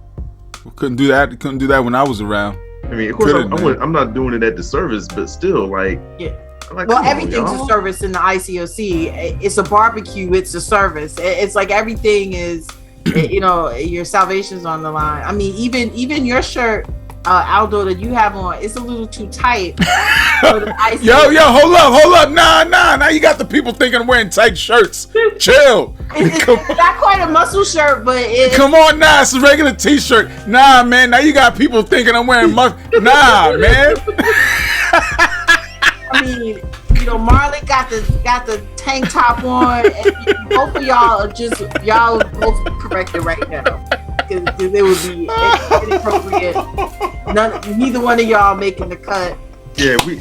Couldn't do that when I was around. I mean, of course, I'm not doing it at the service, but still, like, like, well, everything's a service in the ICOC. It's a barbecue. It's a service. It's like everything is, your salvation's on the line. I mean, even your shirt, Aldo, that you have on, it's a little too tight. Yo, hold up. Nah. Now you got the people thinking I'm wearing tight shirts. Chill. It's not quite a muscle shirt, but come on now, it's a regular t-shirt. Nah, man, now you got people thinking I'm wearing Nah, man. I mean, Marley got the tank top on, and both of y'all both corrected right now. Because it would be inappropriate. Neither one of y'all making the cut. Yeah, for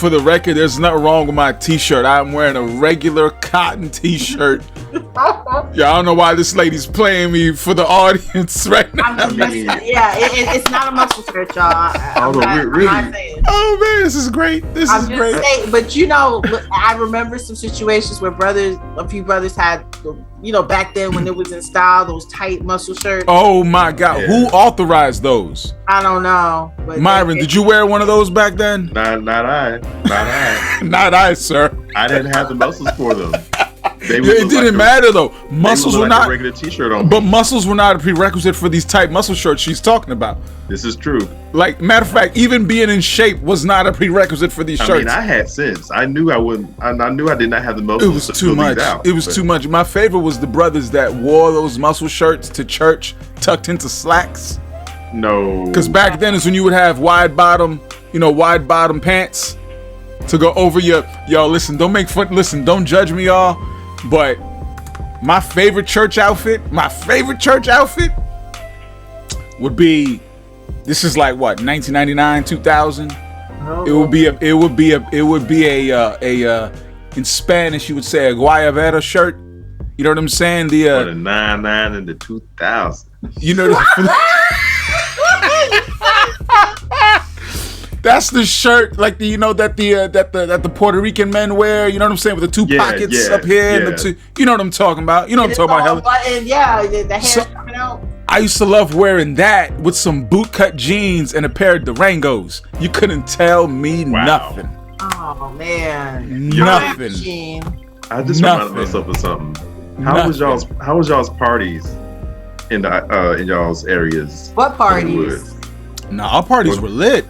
the record, there's nothing wrong with my t-shirt. I'm wearing a regular cotton t-shirt. I don't know why this lady's playing me for the audience right now. It's not a muscle shirt, y'all. I'm not saying. Oh man, this is great. I'm great. Saying, but I remember some situations where a few brothers had, back then when it was in style, those tight muscle shirts. Oh my God, who authorized those? I don't know. But Myron, did you wear one of those back then? Not I. Not I, sir. I didn't have the muscles for them. It didn't matter though. Muscles were not a regular t-shirt on. But muscles were not a prerequisite for these tight muscle shirts she's talking about. This is true. Like, matter of fact, even being in shape was not a prerequisite for these shirts. I mean, I had sense. I knew I wouldn't. I knew I did not have the muscles. It was too much. Too much. My favorite was the brothers that wore those muscle shirts to church, tucked into slacks. No. Because back then is when you would have wide bottom pants to go over your. Yo, listen, don't judge me, y'all. But my favorite church outfit would be, this is like what, 1999, 2000. It would be a in Spanish you would say a guayabera shirt. You know what I'm saying? The 99 and the 2000. You know. That's the shirt, like that the Puerto Rican men wear. You know what I'm saying, with the two pockets up here. And the two, you know what I'm talking about. You know what I'm talking about, Helen. The hair's coming out. I used to love wearing that with some bootcut jeans and a pair of Durangos. You couldn't tell me nothing. Oh man, nothing. I just reminded myself of something. How was y'all's parties in y'all's areas? What parties? Nah, our parties were lit.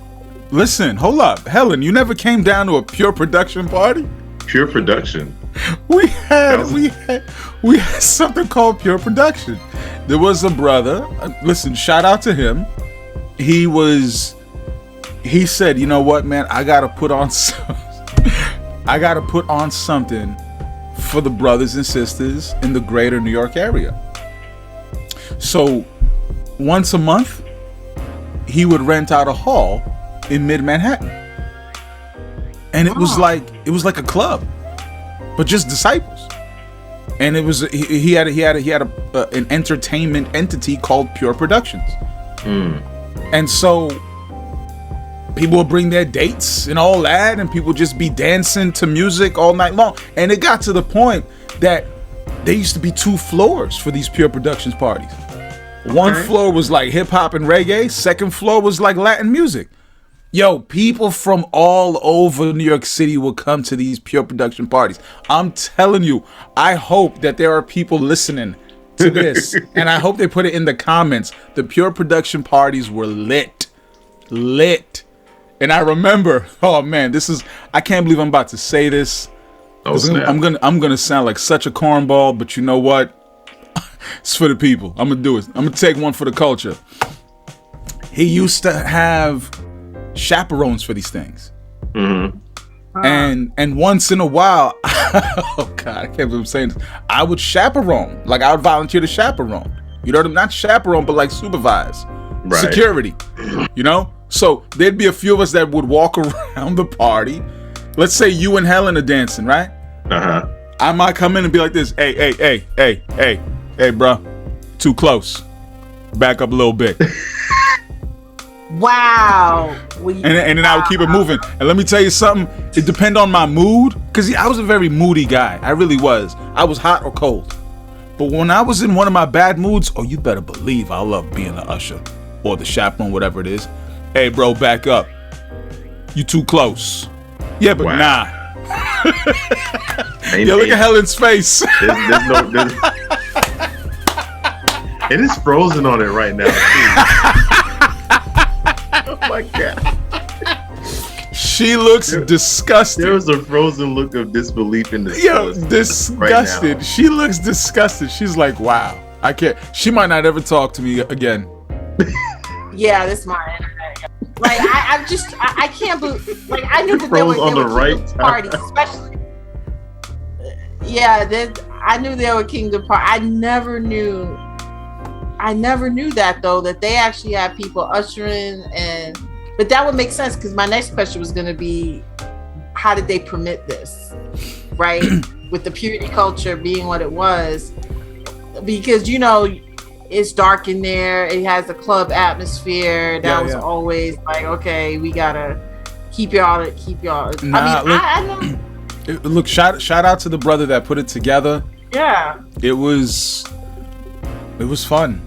Listen, hold up. Helen, you never came down to a pure production party? Pure production. We had something called pure production. There was a brother. Listen, shout out to him. He said, you know what, man, I gotta put on something for the brothers and sisters in the greater New York area. So once a month, he would rent out a hall in mid-Manhattan. And it was like a club, but just disciples. And it was he had an entertainment entity called Pure Productions. And so people would bring their dates and all that, and people just be dancing to music all night long. And it got to the point that there used to be 2 floors for these Pure Productions parties. One floor was like hip hop and reggae. Second floor was like Latin music. Yo, people from all over New York City will come to these Pure Production parties. I'm telling you, I hope that there are people listening to this, and I hope they put it in the comments. The Pure Production parties were lit. And I remember, oh man, I can't believe I'm about to say this. I'm gonna sound like such a cornball, but you know what? It's for the people. I'm gonna do it. I'm gonna take one for the culture. He used to have chaperones for these things. And once in a while, oh God, I can't believe I'm saying this. I would chaperone. Like, I would volunteer to chaperone. You know what I mean? Not chaperone, but like supervise. Right. Security. You know? So there'd be a few of us that would walk around the party. Let's say you and Helen are dancing, right? I might come in and be like this. Hey, bro. Too close. Back up a little bit. Wow. And then I would keep it moving. And let me tell you something. It depends on my mood. Because I was a very moody guy. I really was. I was hot or cold. But when I was in one of my bad moods, oh, you better believe I love being the usher or the chaperone, whatever it is. Hey, bro, back up. You too close. Yeah, but nah. Yo, look at Helen's face. It is frozen on it right now. Oh my God. She looks disgusted. There was a frozen look of disbelief in this. Yo, disgusted. Right, she looks disgusted. She's like, wow, I can't. She might not ever talk to me again. Yeah, this is my internet. Like, I can't believe. Like, I knew that there were parties, especially. Yeah, I knew there were kingdom parties. I never knew that though, that they actually had people ushering. But that would make sense, because my next question was going to be, how did they permit this, right? With the purity culture being what it was, because it's dark in there. It has a club atmosphere. That was always like, okay, we gotta keep y'all. Nah, I know. Look, shout out to the brother that put it together. Yeah, it was fun.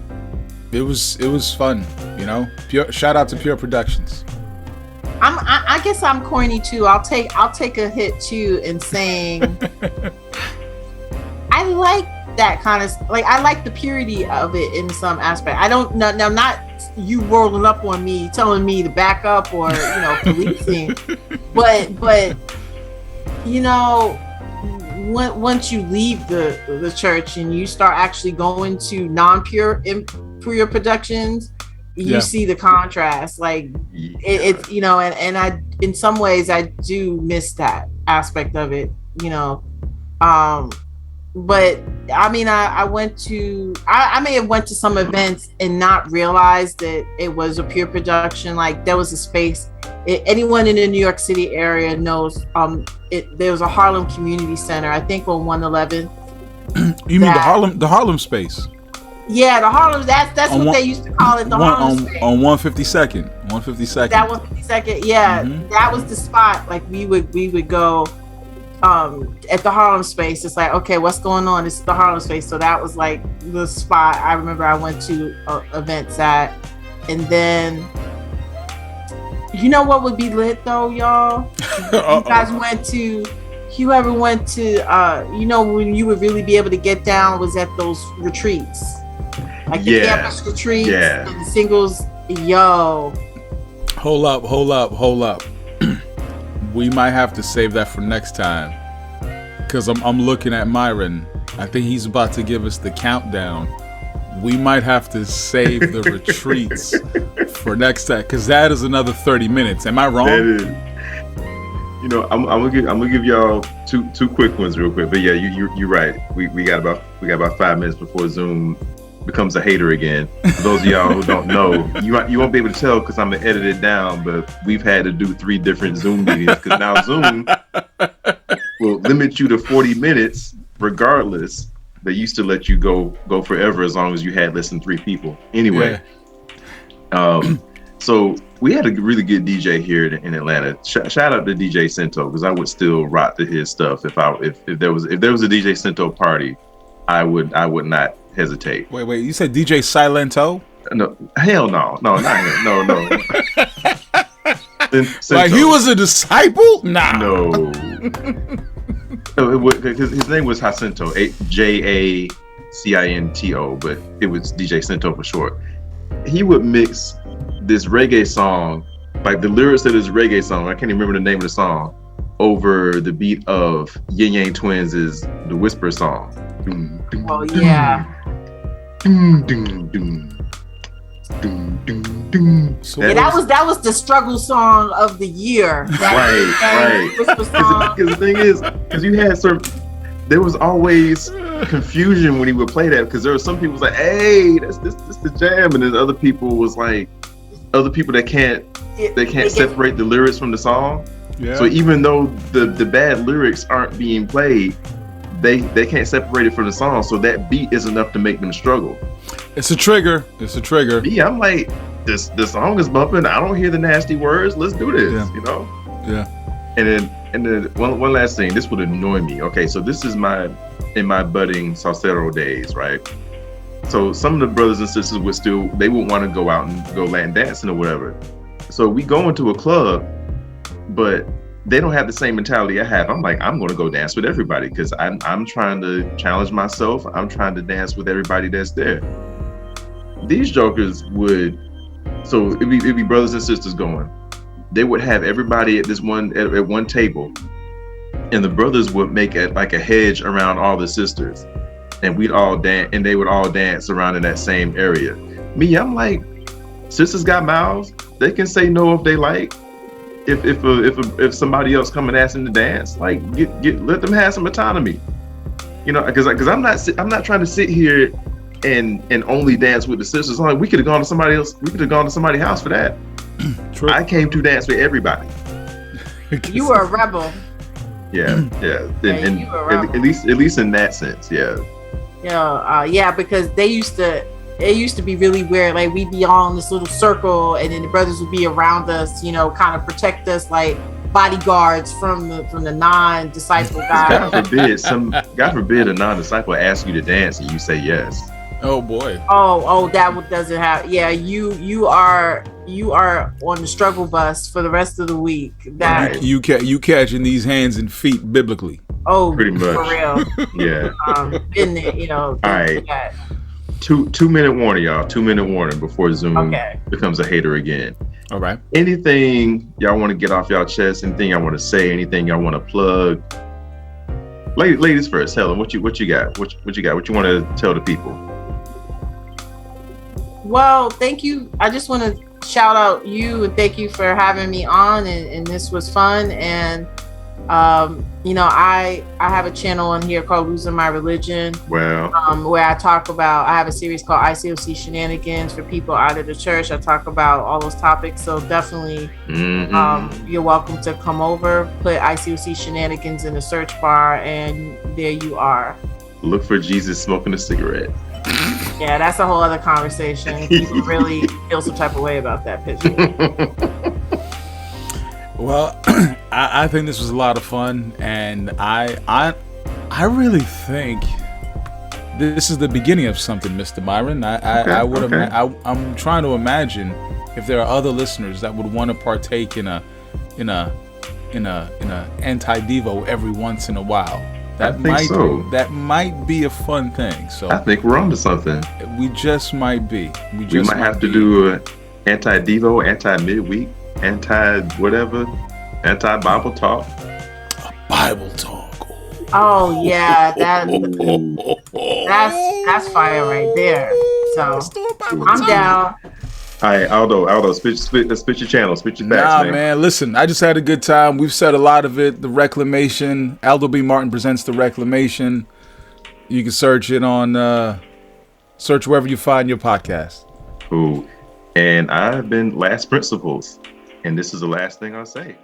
It was fun, shout out to Pure Productions. I guess I'm corny too. I'll take a hit too in saying I like that kind of, like, I like the purity of it in some aspect. I don't know, now, not you rolling up on me telling me to back up or policing, but once you leave the church and you start actually going to non-pure pure productions, you see the contrast. Like, it's and I, in some ways, I do miss that aspect of it. But I mean, I may have went to some events and not realized that it was a pure production. Like, there was a space. Anyone in the New York City area knows. There was a Harlem Community Center, I think, on 111. You mean the Harlem space? Yeah, the Harlem. That's what they used to call it. The Harlem space. On 152nd. 152nd. That 152nd. Yeah, that was the spot. Like, we would go. At the Harlem space, it's like, okay, what's going on? It's the Harlem space. So that was like the spot I remember I went to events at. And then, what would be lit though, y'all? You ever went to when you would really be able to get down was at those retreats, like the campus retreats and the singles. Yo, Hold up. We might have to save that for next time. Because I'm looking at Myron. I think he's about to give us the countdown. We might have to save the retreats for next time. Because that is another 30 minutes. Am I wrong? That is. You know, I'm gonna give y'all two quick ones real quick. But yeah, you're right. We got about 5 minutes before Zoom becomes a hater again. For those of y'all who don't know, you won't be able to tell because I'm gonna edit it down. But we've had to do 3 different Zoom meetings because now Zoom will limit you to 40 minutes regardless. They used to let you go forever as long as you had less than 3 people. Anyway, so we had a really good DJ here in Atlanta. Shout out to DJ Cento because I would still rock to his stuff if there was a DJ Cento party, I would not hesitate. Wait, you said DJ Silento? No, hell no, not him. No. Like he was a disciple? Nah. No. His name was Jacinto, Jacinto, but it was DJ Cento for short. He would mix this reggae song, like the lyrics of this reggae song, I can't even remember the name of the song, over the beat of Yin Yang Twins' The Whisper song. Oh yeah. So yeah, that was the struggle song of the year. Right. Because the thing is, because you had there was always confusion when he would play that because there were some people was like, "Hey, that's the jam," and then other people that can't separate the lyrics from the song. Yeah. So even though the bad lyrics aren't being played, they can't separate it from the song. So that beat is enough to make them struggle. It's a trigger. Yeah, I'm like, this song is bumping. I don't hear the nasty words. Let's do this. Yeah. You know. Yeah. And then one last thing. This would annoy me. Okay, so this is in my budding salsero days, right? So some of the brothers and sisters they would want to go out and go Latin dancing or whatever. So we go into a club, but they don't have the same mentality I have. I'm like, I'm going to go dance with everybody because I'm trying to challenge myself. I'm trying to dance with everybody that's there. These jokers so it'd be brothers and sisters going. They would have everybody at one table, and the brothers would make it like a hedge around all the sisters, and we'd all dance, and they would all dance around in that same area. Me, I'm like, sisters got mouths. They can say no if they like. If somebody else come and ask them to dance, like let them have some autonomy. You know, because I'm not trying to sit here and only dance with the sisters. Like we could have gone to somebody else. We could have gone to somebody's house for that. True. I came to dance with everybody. You were a rebel. Yeah. And at least in that sense, yeah. Yeah, because it used to be really weird. Like we'd be on this little circle, and then the brothers would be around us, you know, kind of protect us like bodyguards from the non-disciple guys. God forbid a non-disciple asks you to dance and you say yes. Oh boy. Oh, that doesn't happen. Yeah, you are on the struggle bus for the rest of the week. That you catching these hands and feet biblically. Oh, pretty much for real. Yeah. Been there, you know. All right. 2-minute warning, y'all. 2-minute warning before Zoom becomes a hater again. All right. Anything y'all want to get off y'all chest? Anything y'all want to say? Anything y'all want to plug? Ladies first. Helen, what you got? What you got? What you want to tell the people? Well, thank you. I just want to shout out you and thank you for having me on, and this was fun. And you know, I have a channel on here called Losing My Religion. Wow. Where I have a series called ICOC Shenanigans for people out of the church. I talk about all those topics. So definitely, you're welcome to come over, put ICOC Shenanigans in the search bar, and there you are. Look for Jesus smoking a cigarette. Yeah, that's a whole other conversation. People really feel some type of way about that picture. Well, I think this was a lot of fun, and I really think this is the beginning of something, Mr. Myron. I'm trying to imagine if there are other listeners that would want to partake in a Anti-Devo every once in a while. That might be a fun thing. So I think we're onto something. We just might be. We might have to do an Anti-Devo, anti-midweek. anti-Bible talk. Bible talk. Oh yeah, that's fire right there. So I'm down. All right, Aldo, spit your channel, spit your facts, Nah, man. man, listen, I just had a good time. We've said a lot of it. The Reclamation. Aldo B. Martin presents The Reclamation. You can search it on, search wherever you find your podcast. Cool. And I've been Last Principles, and this is the last thing I'll say.